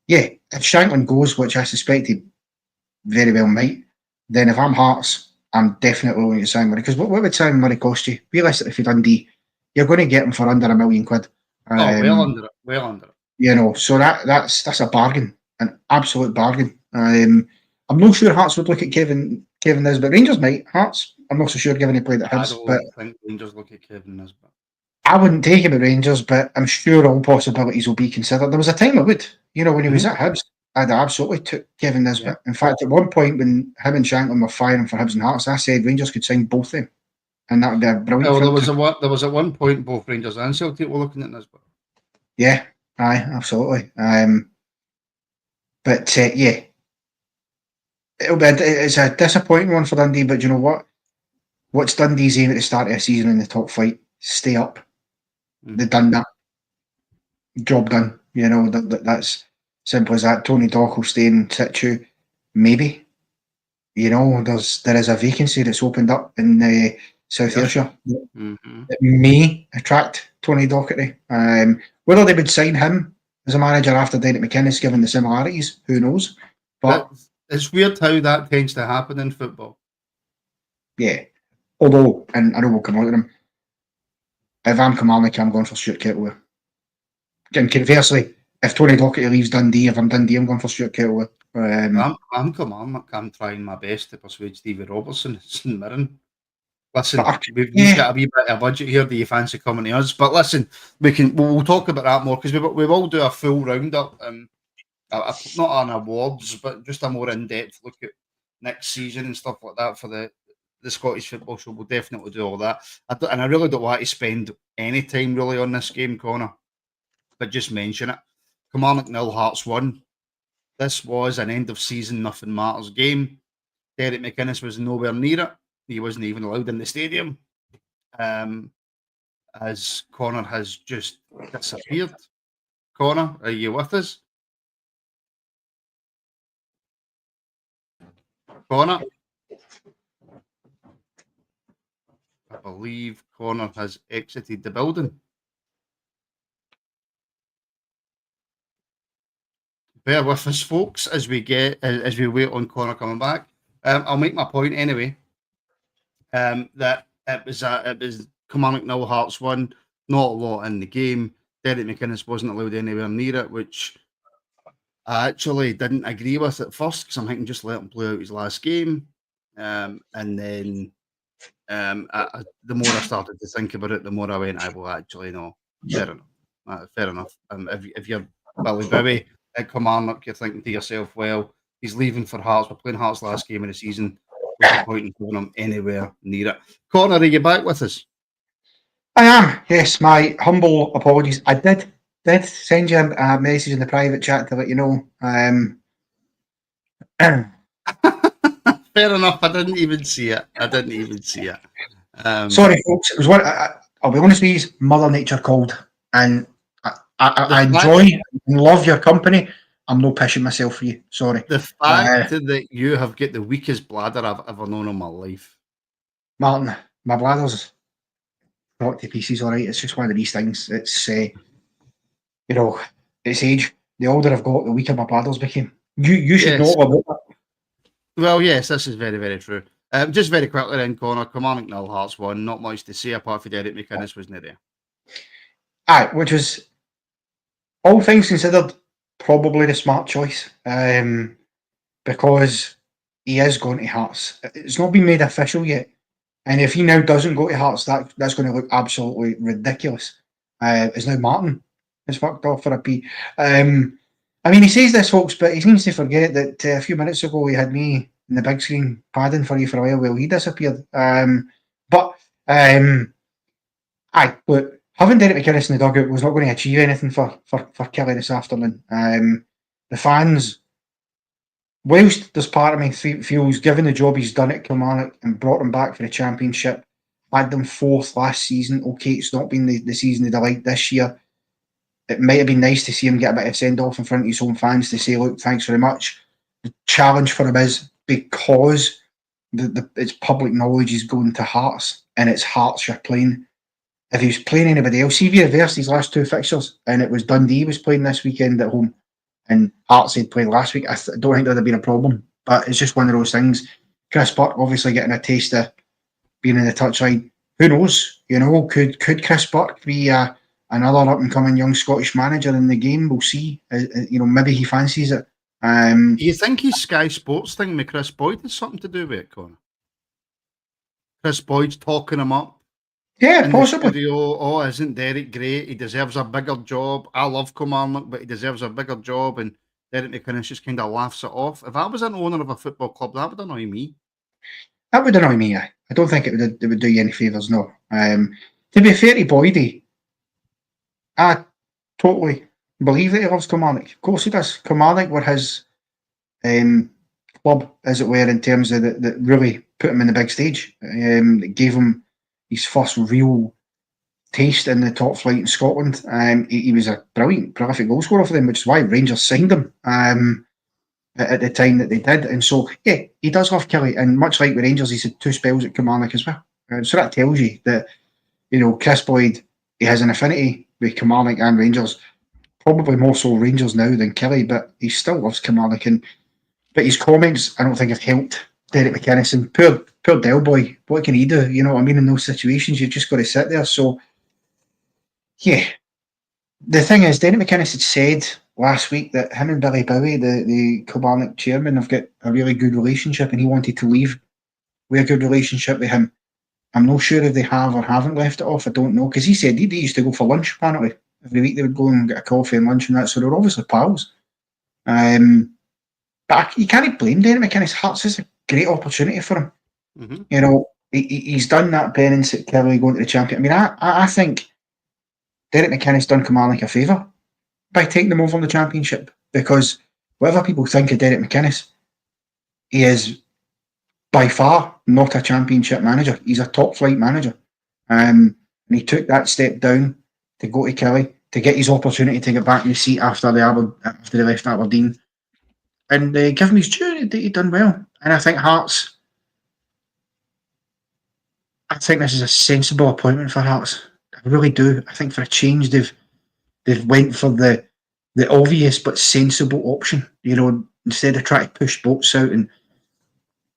yeah, if Shanklin goes, which I suspect he very well might, then if I'm Hearts, I'm definitely looking at Simon Murray. Because what would Simon Murray cost you? Realistically, for Dundee, you're going to get him for under £1 million. Well under it. So that's a bargain, an absolute bargain. I'm not sure Hearts would look at Kevin Nisbet. Rangers might. Hearts, I'm not so sure given he played at Hibs. I don't think Rangers look at Kevin Nisbet. I wouldn't take him at Rangers, but I'm sure all possibilities will be considered. There was a time I would. When he was at Hibs, I'd absolutely took Kevin Nisbet. Yeah. In fact, at one point when him and Shanklin were firing for Hibs and Hearts, I said Rangers could sign both of them. and that would be a brilliant. Well, film there was at one point both Rangers and Celtic were looking at this. Yeah, aye, absolutely. But yeah, it's a disappointing one for Dundee. But you know what? What's Dundee's aim at the start of the season in the top flight? Stay up. They've done that. Job done. You know, that's simple as that. Tony Dock will stay in situ. Maybe. You know, there is a vacancy that's opened up in South Ayrshire. It may attract Tony Docherty. Whether they would sign him as a manager after Derek McInnes, given the similarities, who knows? But it's weird how that tends to happen in football. Yeah. Although, and I know we'll come on to them, if I'm Kilmarnock, I'm going for Stuart Kettlewell. And conversely, if Tony Docherty leaves Dundee, if I'm Dundee, I'm going for Stuart Kettlewell. I'm Kilmarnock. I'm trying my best to persuade Stevie Robertson and Mirren. Listen, we've got a wee bit of budget here. Do you fancy coming to us? But listen, we'll talk about that more because we will do a full roundup, not on awards, but just a more in-depth look at next season and stuff like that for the Scottish Football Show. We'll definitely do all that. And I really don't want to spend any time really on this game, Connor, but just mention it. Kilmarnock 0, Hearts 1. This was an end of season, nothing matters game. Derek McInnes was nowhere near it. He wasn't even allowed in the stadium. As Connor has just disappeared. Connor, are you with us? Connor? I believe Connor has exited the building. Bear with us, folks, as we wait on Connor coming back. I'll make my point anyway. That it was Kilmarnock 0, Hearts 1. Not a lot in the game. Derek McInnes wasn't allowed anywhere near it, which I actually didn't agree with at first because I'm thinking just let him play out his last game. And then the more I started to think about it, the more I went, I will actually no. Fair enough. Fair enough. If you're Billy Bowie at Kilmarnock, you're thinking to yourself, well, he's leaving for Hearts. We're playing Hearts last game of the season. What's the point in putting him anywhere near it? Connor, are you back with us? I am. Yes, my humble apologies. I did send you a message in the private chat to let you know. Fair enough. I didn't even see it. Sorry, folks. It was one. I'll be honest with you. Mother Nature called, and I enjoy and love your company. I'm no pissing myself for you. Sorry. The fact that you have got the weakest bladder I've ever known in my life. Martin, my bladder's got to pieces, all right. It's just one of these things. It's, it's age. The older I've got, the weaker my bladders became. You should know about that. Well, yes, this is very, very true. Just very quickly then, Connor, Kilmarnock 0, Hearts 1. Not much to say apart from Derek McInnes wasn't there. Aye, which was, all things considered, probably the smart choice, because he is going to Hearts. It's not been made official yet, and if he now doesn't go to Hearts, that's going to look absolutely ridiculous. It's now Martin is fucked off for a P. I mean, he says this, folks, but he seems to forget that a few minutes ago he had me in the big screen padding for you for a while he disappeared. But look, having Derek McInnes in the dugout was not going to achieve anything for Kelly this afternoon. The fans, whilst there's part of me feels, given the job he's done at Kilmarnock and brought them back for the championship, had them fourth last season. Okay, it's not been the season they liked this year. It might have been nice to see him get a bit of send-off in front of his home fans to say, look, thanks very much. The challenge for him is, because it's public knowledge he's going to Hearts, and it's Hearts you're playing. If he was playing anybody else, see if you reversed his last two fixtures, and it was Dundee was playing this weekend at home, and Hearts had played last week, I don't think there'd have been a problem. But it's just one of those things. Chris Burke obviously getting a taste of being in the touchline. Who knows? Could Chris Burke be another up-and-coming young Scottish manager in the game? We'll see. Maybe he fancies it. Do you think his Sky Sports thing with Chris Boyd has something to do with it, Connor? Chris Boyd's talking him up. Yeah, possibly. Isn't Derek great? He deserves a bigger job. I love Kilmarnock, but he deserves a bigger job. And Derek McInnes just kind of laughs it off. If I was an owner of a football club, that would annoy me. That would annoy me, yeah. I don't think it would do you any favours, no. To be fair to Boydie, I totally believe that he loves Kilmarnock. Of course he does. Kilmarnock were his club, as it were, in terms of that really put him in the big stage. That gave him his first real taste in the top flight in Scotland. He was a brilliant, prolific goal scorer for them, which is why Rangers signed him at the time that they did. And so, yeah, he does love Kelly. And much like with Rangers, he's had 2 spells at Kilmarnock as well. So that tells you that, Chris Boyd, he has an affinity with Kilmarnock and Rangers. Probably more so Rangers now than Kelly, but he still loves Kilmarnock. But his comments, I don't think, have helped Derek McInnes. And poor Del Boy, what can he do? You know what I mean? In those situations, you've just got to sit there. So, yeah. The thing is, Derek McInnes had said last week that him and Billy Bowie, the Kilmarnock chairman, have got a really good relationship, and he wanted to leave with a good relationship with him. I'm not sure if they have or haven't left it off. I don't know, because he said they used to go for lunch, apparently. Every week they would go and get a coffee and lunch and that, so they're obviously pals. But you can't blame Derek McInnes. Hearts is a great opportunity for him. Mm-hmm. He's done that penance at Kelly going to the champion. I mean, I think Derek McInnes done Kilmarnock a favour by taking them over in the championship, because whatever people think of Derek McInnes, he is by far not a championship manager. He's a top flight manager. And he took that step down to go to Kelly to get his opportunity to get back in the seat after they left Aberdeen. And give him his due, he'd done well. And I think Hearts, I think this is a sensible appointment for Hearts. I really do. I think for a change, they've went for the obvious but sensible option. Instead of trying to push boats out. And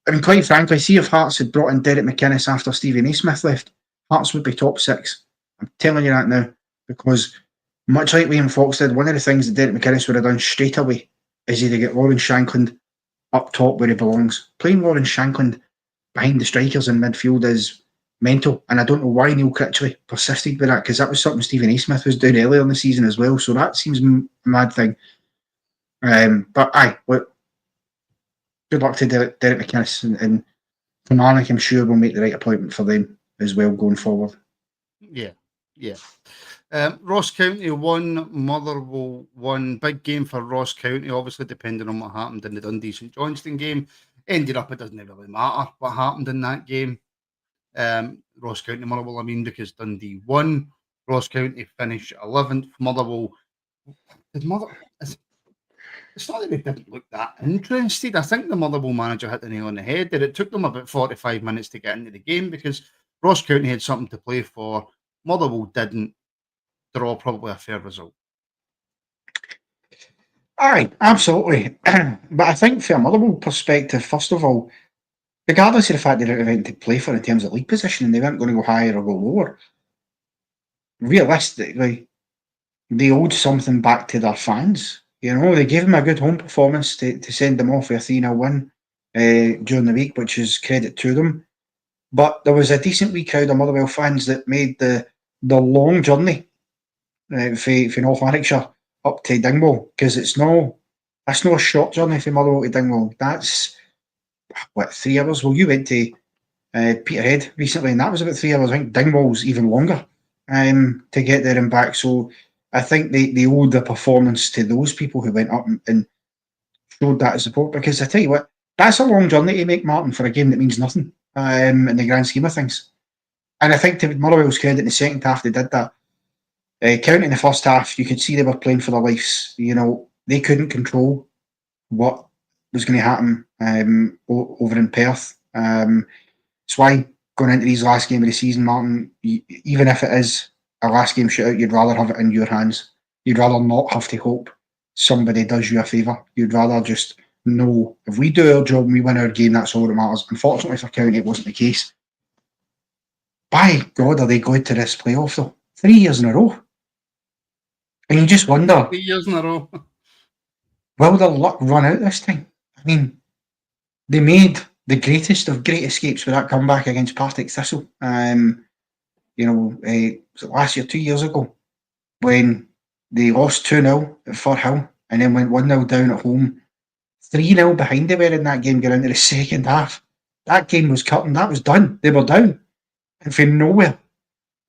I mean, quite frankly, see if Hearts had brought in Derek McInnes after Stephen A. Smith left, Hearts would be top 6. I'm telling you that now, because much like Liam Fox did, one of the things that Derek McInnes would have done straight away is he'd get Lawrence Shankland up top where he belongs. Playing Lawrence Shankland behind the strikers in midfield is mental, and I don't know why Neil Critchley persisted with that, because that was something Stephen A. Smith was doing earlier in the season as well, so that seems a mad thing. But good luck to Derek McInnes, and Kilmarnock, I'm sure, will make the right appointment for them as well going forward. Yeah. Ross County 1, Motherwell 1. Big game for Ross County, obviously, depending on what happened in the Dundee St Johnstone game. Ended up, it doesn't really matter what happened in that game. Ross County, Motherwell, because Dundee won. Ross County finished 11th. Motherwell, it's not that they didn't look that interested. I think the Motherwell manager hit the nail on the head that it took them about 45 minutes to get into the game, because Ross County had something to play for. Motherwell didn't. Draw, probably a fair result. Aye, absolutely. But I think from a Motherwell perspective, first of all, regardless of the fact they didn't have anything to play for in terms of league position and they weren't going to go higher or go lower, realistically, they owed something back to their fans. They gave them a good home performance to send them off with a 3-0 win during the week, which is credit to them. But there was a decent wee crowd of Motherwell fans that made the long journey for North Lanarkshire up to Dingwall, because that's no a short journey from Motherwell to Dingwall. That's 3 hours. Well, you went to Peterhead recently, and that was about 3 hours. I think Dingwall's even longer to get there and back. So I think they owed the performance to those people who went up and showed that support, because I tell you what, that's a long journey to make, Martin, for a game that means nothing in the grand scheme of things. And I think to Motherwell's credit, in the second half they did that. Counting the first half, you could see they were playing for their lives. They couldn't control what was going to happen over in Perth. That's why going into these last game of the season, Martin, even if it is a last game shootout, you'd rather have it in your hands. You'd rather not have to hope somebody does you a favour. You'd rather just know if we do our job and we win our game, that's all that matters. Unfortunately for County, it wasn't the case. By God, are they going to this playoff though? 3 years in a row. And you just wonder, 3 years in a row. Will their luck run out this time? I mean, they made the greatest of great escapes with that comeback against Partick Thistle. Was it last year, 2 years ago, when they lost 2-0 at Firhill and then went 1-0 down at home, 3-0 behind they were in that game going into the second half. that game was cut and that was done. They were down. And from nowhere,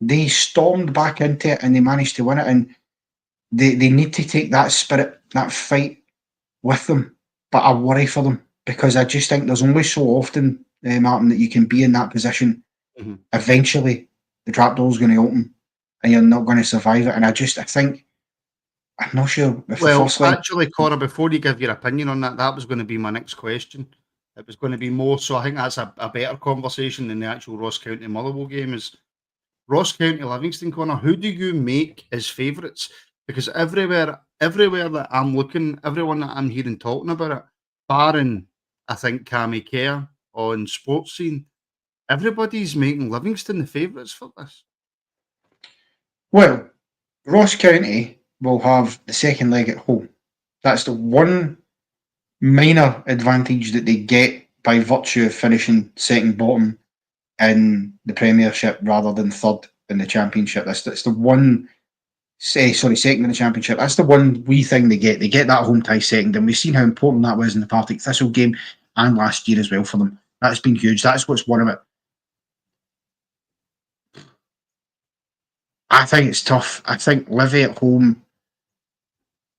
they stormed back into it and they managed to win it. And they need to take that spirit, that fight with them. But I worry for them because I just think there's only so often, Martin, that you can be in that position. Mm-hmm. Eventually, the trapdoor's going to open and you're not going to survive it. And I think, I'm not sure if Well, the first line... actually, Connor, before you give your opinion on that was going to be my next question. It was going to be more, so I think that's a better conversation than the actual Ross County Motherwell game. Is Ross County Livingston, Connor, who do you make as favourites? Because everywhere that I'm looking, everyone that I'm hearing talking about it, barring, I think, Cammy Kerr on Sports Scene, everybody's making Livingston the favourites for this. Well, Ross County will have the second leg at home. That's the one minor advantage that they get by virtue of finishing second bottom in the Premiership rather than third in the Championship. That's the one... second in the Championship. That's the one wee thing they get. They get that home tie second, and we've seen how important that was in the Partick Thistle game and last year as well for them. That's been huge. That's what's won them it. I think it's tough. I think Livy at home,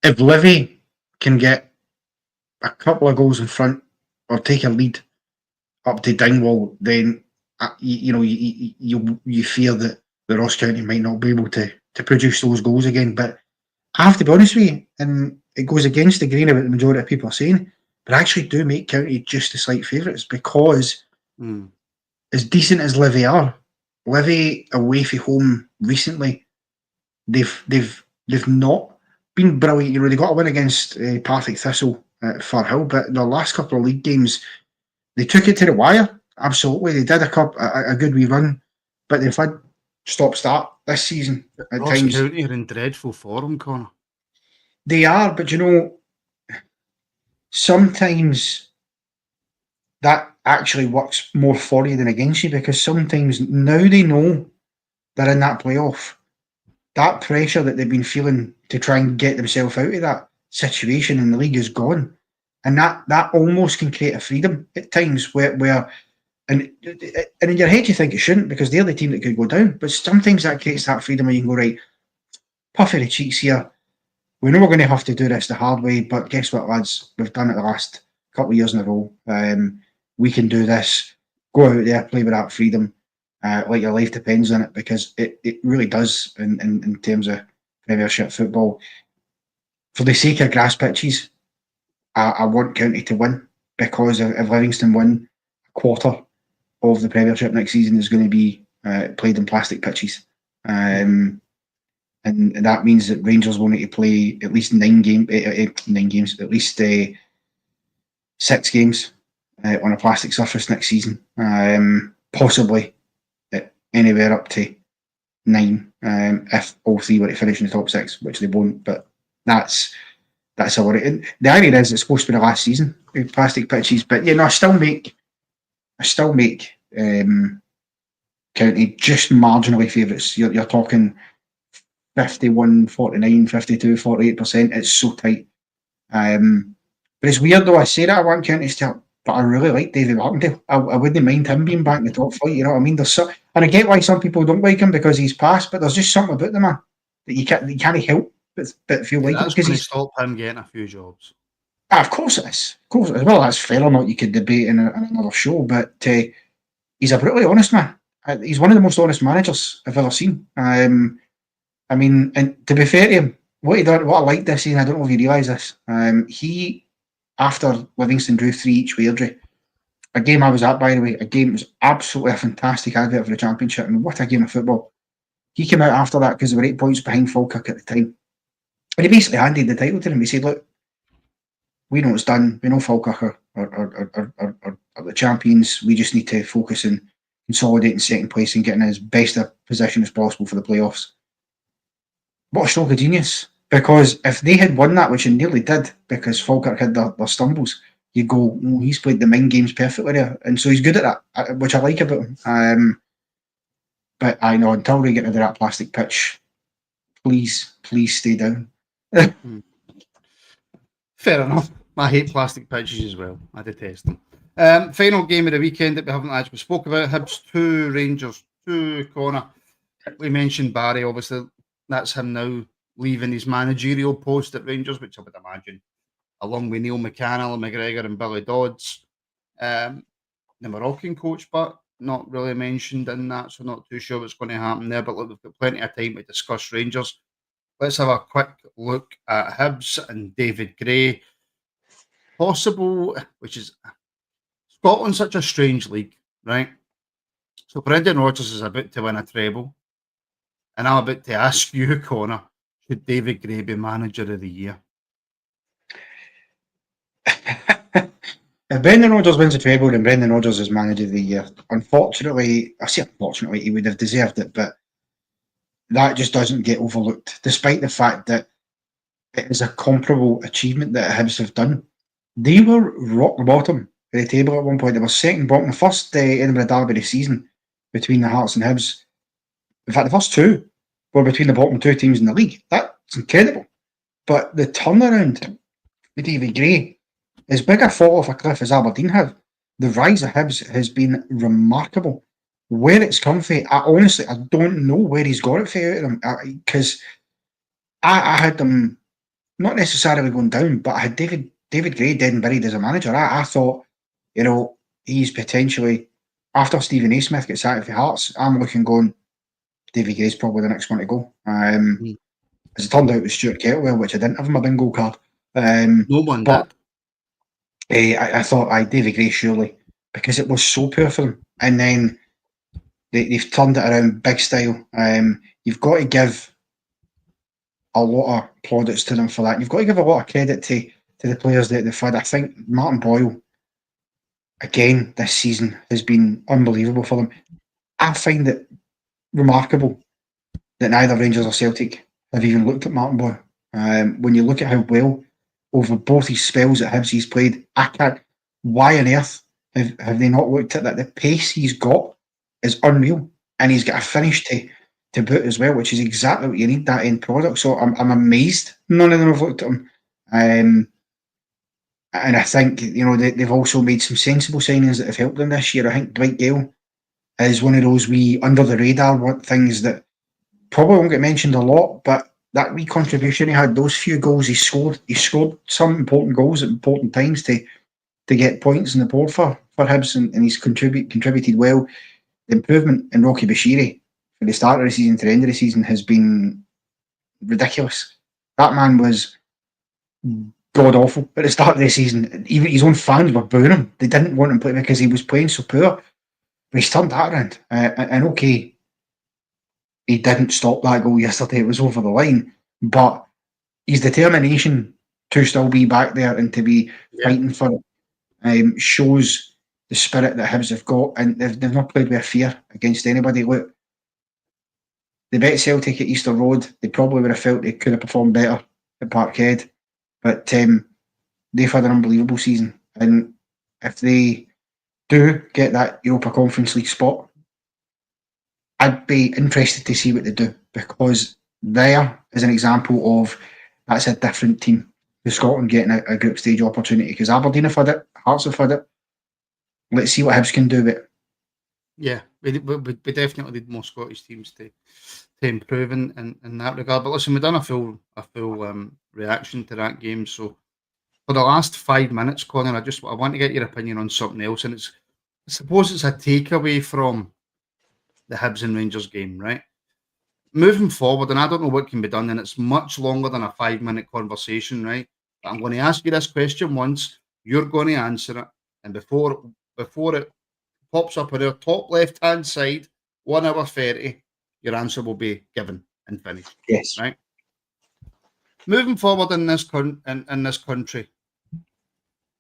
if Livy can get a couple of goals in front or take a lead up to Dingwall, then you fear that the Ross County might not be able to produce those goals again. But I have to be honest with you, and it goes against the grain of what the majority of people are saying, but I actually do make County just a slight favourites because as decent as Livy are, Livy away from home recently, they've not been brilliant. They got a win against Partick Thistle at Firhill, but their last couple of league games, they took it to the wire. Absolutely, they did a good wee run, but they've had stop-start this season at Ross times. County are in dreadful form, Connor. They are, but sometimes that actually works more for you than against you, because sometimes now they know they're in that playoff. That pressure that they've been feeling to try and get themselves out of that situation in the league is gone. And that almost can create a freedom at times where and in your head you think it shouldn't, because they're the team that could go down. But sometimes that creates that freedom where you can go, right, puff of the cheeks here. We know we're going to have to do this the hard way, but guess what, lads? We've done it the last couple of years in a row. We can do this. Go out there, play with that freedom, like your life depends on it, because it really does in terms of Premiership football. For the sake of grass pitches, I want County to win, because if Livingston win, a quarter of the Premiership next season is going to be played in plastic pitches. And that means that Rangers will need to play at least 9 games, at least 6 games on a plastic surface next season. Possibly anywhere up to 9 if all 3 were to finish in the top 6, which they won't. But that's a worry. And the irony is it's supposed to be the last season with plastic pitches. But I still make County just marginally favourites. You're talking 51, 49, 52, 48%. It's so tight. But it's weird though. I say that I want County to, but I really like David Martindale. I wouldn't mind him being back in the top flight. You know what I mean? And I get why some people don't like him because he's passed, but there's just something about the man that you can't help but feel like him, because he's stop him getting a few jobs. Of course it is. Of course it is. Well, that's fair or not. You could debate in another show, but he's a brutally honest man. He's one of the most honest managers I've ever seen. I mean, and to be fair to him, what I liked this season, I don't know if you realise this, he, after Livingston drew 3 each with Airdrie, a game I was at, by the way, was absolutely a fantastic advert for the Championship. I mean, what a game of football. He came out after that because they were 8 points behind Falkirk at the time. And he basically handed the title to him. He said, look, we know it's done. We know Falkirk are the champions. We just need to focus on consolidating second place and getting as best a position as possible for the playoffs. What a stroke of genius. Because if they had won that, which they nearly did, because Falkirk had their stumbles, you'd go, oh, he's played the mind games perfectly there. And so he's good at that, which I like about him. But I know, until they get rid of that plastic pitch, please stay down. Fair enough. I hate plastic pitches as well. I detest them. Final game of the weekend that we haven't actually spoke about, Hibs 2, Rangers 2, Connor. We mentioned Barry, obviously, that's him now leaving his managerial post at Rangers, which I would imagine, along with Neil McCannell, McGregor and Billy Dodds. The Moroccan coach, but not really mentioned in that, so not too sure what's going to happen there. But look, we've got plenty of time to discuss Rangers. Let's have a quick look at Hibs and David Gray. Possible, which is Scotland's such a strange league, right? So Brendan Rodgers is about to win a treble. And I'm about to ask you, Connor, should David Gray be manager of the year? If Brendan Rodgers wins the treble, then Brendan Rodgers is manager of the year. Unfortunately, I say unfortunately, he would have deserved it, but that just doesn't get overlooked, despite the fact that it is a comparable achievement that Hibs have done. They were rock bottom of the table at one point. They were second bottom. The first Edinburgh Derby of the season between the Hearts and Hibs. In fact, the first two were between the bottom two teams in the league. That's incredible. But the turnaround with David Gray, as big a fall off a cliff as Aberdeen have, the rise of Hibs has been remarkable. Where it's come from, I don't know where he's got it from out of them, because I had them not necessarily going down, but I had David Gray dead and buried as a manager. I thought, he's potentially, after Stephen A. Smith gets out of the Hearts, I'm looking going, David Gray's probably the next one to go. As it turned out, it was Stuart Kettlewell, which I didn't have in my bingo card. No one but did. I thought, David Gray surely, because it was so poor for them. And then they've turned it around big style. You've got to give a lot of plaudits to them for that. You've got to give a lot of credit to the players that they've had. I think Martin Boyle, again, this season has been unbelievable for them. I find it remarkable that neither Rangers or Celtic have even looked at Martin Boyle. When you look at how well over both his spells at Hibs he's played, I can't. Why on earth have they not looked at that? The pace he's got is unreal, and he's got a finish to boot as well, which is exactly what you need, that end product. So I'm amazed none of them have looked at him. And I think they've also made some sensible signings that have helped them this year. I think Dwight Gale is one of those wee under the radar things that probably won't get mentioned a lot, but that wee contribution he had, those few goals he scored some important goals at important times to get points on the board for Hibs, and he's contributed well. The improvement in Rocky Bashiri from the start of the season to the end of the season has been ridiculous. That man was god awful at the start of the season. Even his own fans were booing him. They didn't want him to play because he was playing so poor. But he's turned that around. And okay, he didn't stop that goal yesterday. It was over the line. But his determination to still be back there and to be fighting for it shows the spirit that Hibs have got. And they've not played with fear against anybody. Look, they bet Celtic at Easter Road. They probably would have felt they could have performed better at Parkhead. But they've had an unbelievable season. And if they do get that Europa Conference League spot, I'd be interested to see what they do, because there is an example of that's a different team to Scotland getting a group stage opportunity, because Aberdeen have had it, Hearts have had it. Let's see what Hibs can do with it. Yeah, we definitely need more Scottish teams to improve in that regard. But listen, we've done a full reaction to that game. So for the last 5 minutes, Colin, I want to get your opinion on something else, and I suppose it's a takeaway from the Hibs and Rangers game, right? Moving forward, and I don't know what can be done, and it's much longer than a 5-minute conversation, right? But I'm going to ask you this question once, you're going to answer it, and before it pops up on our top left-hand side, 1 hour 30, your answer will be given and finished. Yes. Right? Moving forward in this country,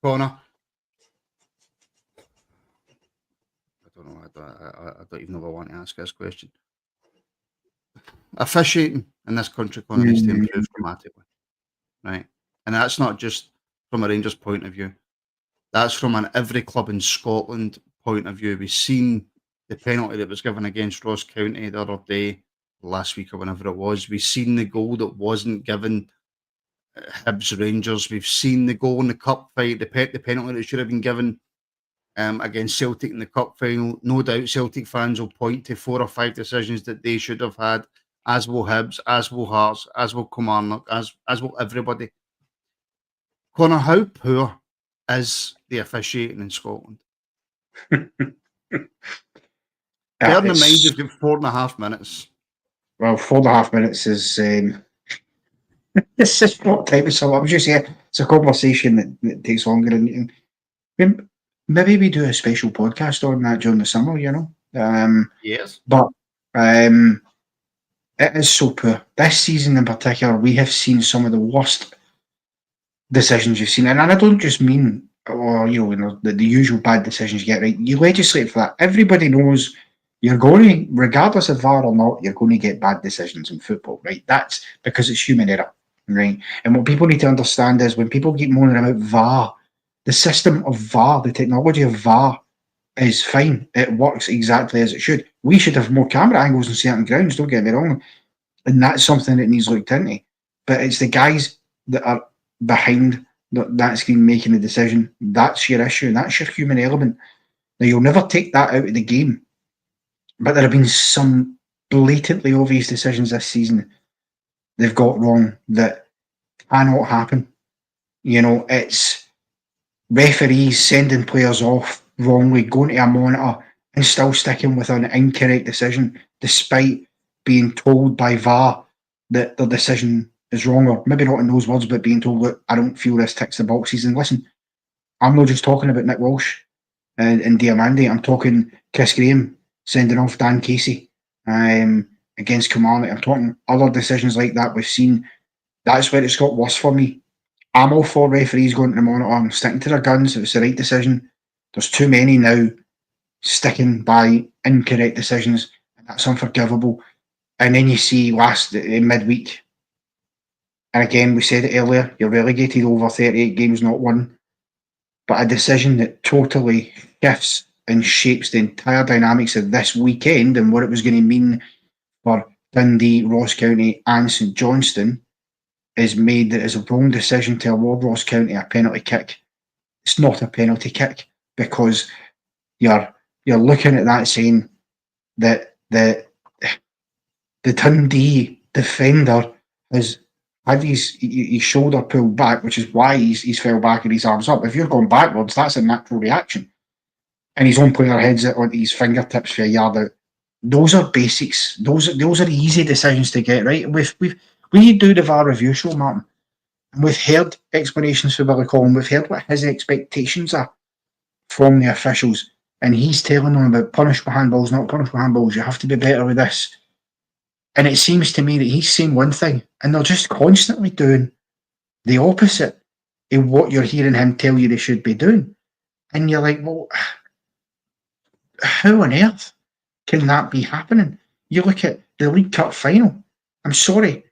Connor, I don't even know if I want to ask this question. Officiating in this country, Connor, needs to improve dramatically, right? And that's not just from a Rangers point of view. That's from an every club in Scotland point of view. We've seen the penalty that was given against Ross County the other day, last week or whenever it was. We've seen the goal that wasn't given Hibs Rangers. We've seen the goal in the cup fight, the penalty that should have been given against Celtic in the cup final. No doubt Celtic fans will point to 4 or 5 decisions that they should have had, as will Hibs, as will Hearts, as will Kilmarnock, as will everybody. Connor, how poor is the officiating in Scotland? Bear in mind you've got 4.5 minutes. Well, 4.5 minutes is it's just what type of sum up. Just yeah, it's a conversation that takes longer, and maybe we do a special podcast on that during the summer. Yes, but it is so poor. This season in particular, we have seen some of the worst decisions you've seen, and I don't just mean the usual bad decisions you get right. You legislate for that. Everybody knows you're going to, regardless of VAR or not, you're going to get bad decisions in football, right? That's because it's human error, right? And what people need to understand is when people keep moaning about VAR, the system of VAR, the technology of VAR is fine. It works exactly as it should. We should have more camera angles in certain grounds, don't get me wrong. And that's something that needs looked into. But it's the guys that are behind that screen making the decision. That's your issue. That's your human element. Now, you'll never take that out of the game. But there have been some blatantly obvious decisions this season they've got wrong that cannot happen. It's referees sending players off wrongly, going to a monitor and still sticking with an incorrect decision, despite being told by VAR that the decision is wrong, or maybe not in those words, but being told, look, I don't feel this ticks the boxes. And listen, I'm not just talking about Nick Walsh and Diamandi. I'm talking Chris Graham sending off Dan Casey against Kilmarnock. I'm talking other decisions like that we've seen. That's where it's got worse for me. I'm all for referees going to the monitor and sticking to their guns. It was the right decision. There's too many now sticking by incorrect decisions, and that's unforgivable. And then you see in midweek, and again, we said it earlier, you're relegated over 38 games, not won. But a decision that totally shifts and shapes the entire dynamics of this weekend and what it was going to mean for Dundee, Ross County and St Johnstone is made that it's a wrong decision to award Ross County a penalty kick. It's not a penalty kick because you're looking at that saying that the Dundee defender has had his shoulder pulled back, which is why he's fell back and his arms up. If you're going backwards, that's a natural reaction. And his own player heads it onto his fingertips for a yard out. Those are basics. Those are easy decisions to get right. We do the VAR review show, Martin, and we've heard explanations for Billy Collin. We've heard what his expectations are from the officials, and he's telling them about punishable handballs, not punishable handballs. You have to be better with this. And it seems to me that he's saying one thing, and they're just constantly doing the opposite of what you're hearing him tell you they should be doing. And you're like, well, how on earth can that be happening? You look at the League Cup final. I'm sorry.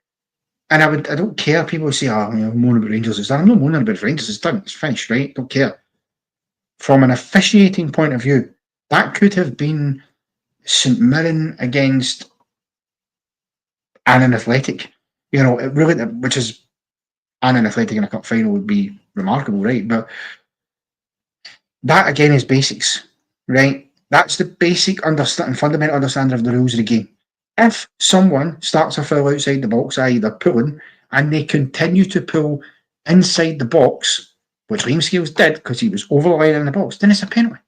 And I don't care. People say, I'm moaning about Rangers. It's done. I'm not moaning about Rangers. It's done. It's finished, right? Don't care. From an officiating point of view, that could have been St Mirren against Annan Athletic. It really, which is Annan Athletic in a cup final would be remarkable, right? But that again is basics, right? That's the basic fundamental understanding of the rules of the game. If someone starts a foul outside the box, i.e. they're pulling, and they continue to pull inside the box, which Liam Scales did because he was over the line in the box, then it's a penalty.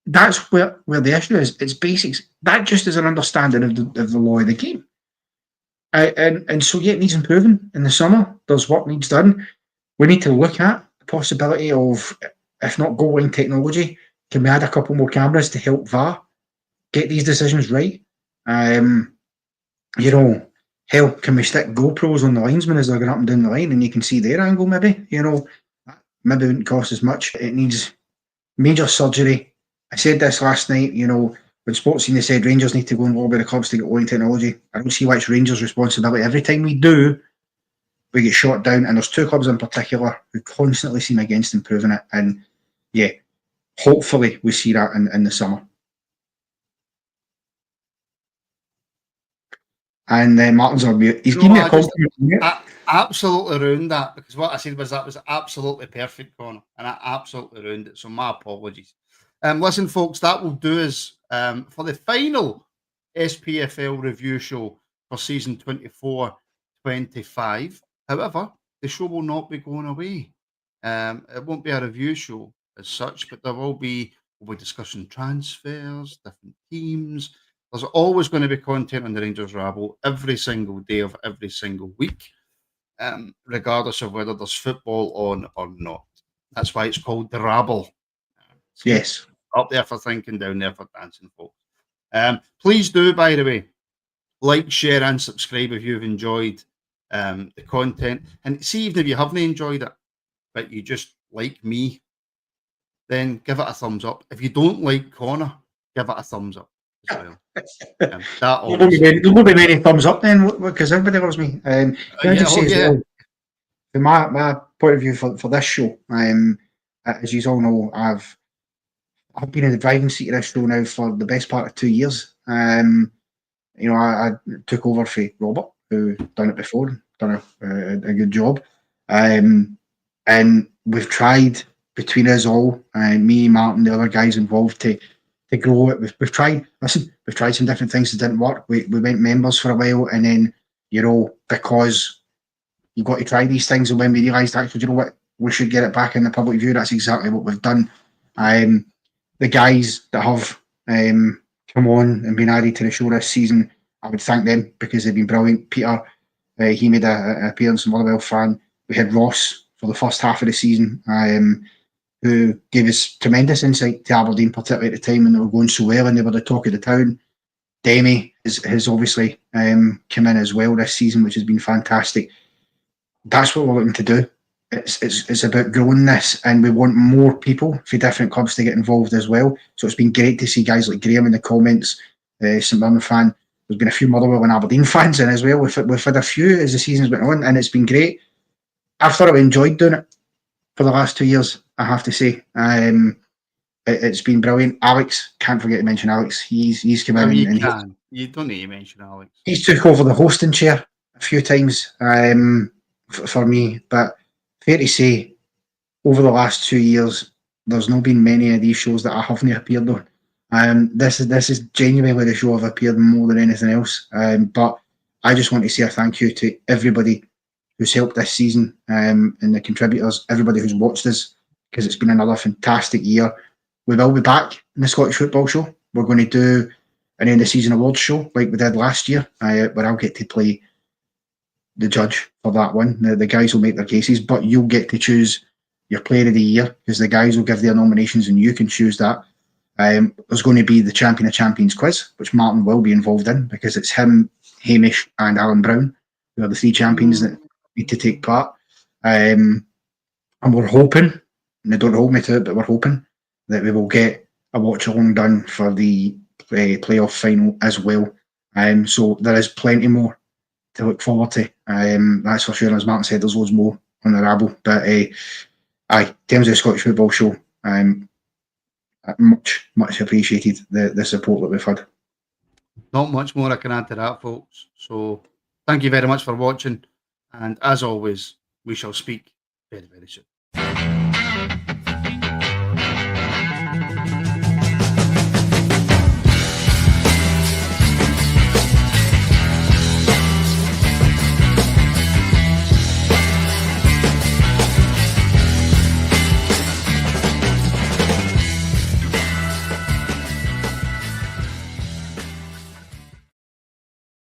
That's where the issue is. It's basics. That just is an understanding of the law of the game. And so, yeah, it needs improving in the summer. There's work needs done. We need to look at the possibility of, if not goal line technology, can we add a couple more cameras to help VAR get these decisions right? Hell, can we stick GoPros on the linesmen as they're going up and down the line and you can see their angle maybe? Maybe it wouldn't cost as much. It needs major surgery. I said this last night, when Sports Scene said Rangers need to go and lobby the clubs to get line technology. I don't see why it's Rangers' responsibility. Every time we do, we get shot down, and there's two clubs in particular who constantly seem against improving it. And yeah, hopefully we see that in the summer. And Martin's on mute. He's giving me a compliment. I absolutely ruined that because what I said was that was absolutely perfect, Connor, and I absolutely ruined it. So my apologies. Listen, folks, that will do us for the final SPFL review show for season 24-25. However, the show will not be going away. It won't be a review show as such, but we'll be discussing transfers, different teams. There's always going to be content on the Rangers Rabble every single day of every single week, regardless of whether there's football on or not. That's why it's called the Rabble. Yes. Up there for thinking, down there for dancing, folks. Please do, by the way, like, share, and subscribe if you've enjoyed the content. And see, even if you haven't enjoyed it, but you just like me, then give it a thumbs up. If you don't like Connor, give it a thumbs up as well. There won't be many thumbs up then, because everybody loves me. Can I just say as well, from my point of view for this show, as you all know, I've been in the driving seat of this show now for the best part of 2 years. I took over for Robert, who done it before, done a good job. And we've tried between us all, me, Martin, the other guys involved, to grow it. We've tried some different things that didn't work. We went members for a while, and then, because you've got to try these things, and when we realised, actually, you know what, we should get it back in the public view, that's exactly what we've done. The guys that have come on and been added to the show this season, I would thank them because they've been brilliant. Peter, he made an appearance in Motherwell Fan. We had Ross for the first half of the season, who gave us tremendous insight to Aberdeen, particularly at the time when they were going so well and they were the talk of the town. Demi has obviously come in as well this season, which has been fantastic. That's what we're looking to do. It's about growing this, and we want more people for different clubs to get involved as well. So it's been great to see guys like Graham in the comments, St Mirren fan. There's been a few Motherwell and Aberdeen fans in as well. We've had a few as the season's went on, and it's been great. I've thoroughly enjoyed doing it for the last 2 years, I have to say. It's been brilliant. Alex, can't forget to mention Alex. He's come in. You don't need to mention Alex. He's took over the hosting chair a few times for me, but fair to say, over the last 2 years, there's not been many of these shows that I haven't appeared on. This is genuinely the show I've appeared more than anything else. But I just want to say a thank you to everybody who's helped this season, and the contributors, everybody who's watched us, because it's been another fantastic year. We will be back in the Scottish Football Show. We're going to do an end of season awards show like we did last year, where I'll get to play the judge for that one. The guys will make their cases, but you'll get to choose your player of the year, because the guys will give their nominations and you can choose that. There's going to be the Champion of Champions quiz, which Martin will be involved in, because it's him, Hamish and Alan Brown who are the three champions that need to take part. And we're hoping, and they don't hold me to it, but we're hoping that we will get a watch along done for the playoff final as well. So there is plenty more to look forward to. That's for sure. As Martin said, there's loads more on the Rabble. But in terms of the Scottish Football Show, much appreciated the support that we've had. Not much more I can add to that, folks. So thank you very much for watching. And as always, we shall speak very, very soon.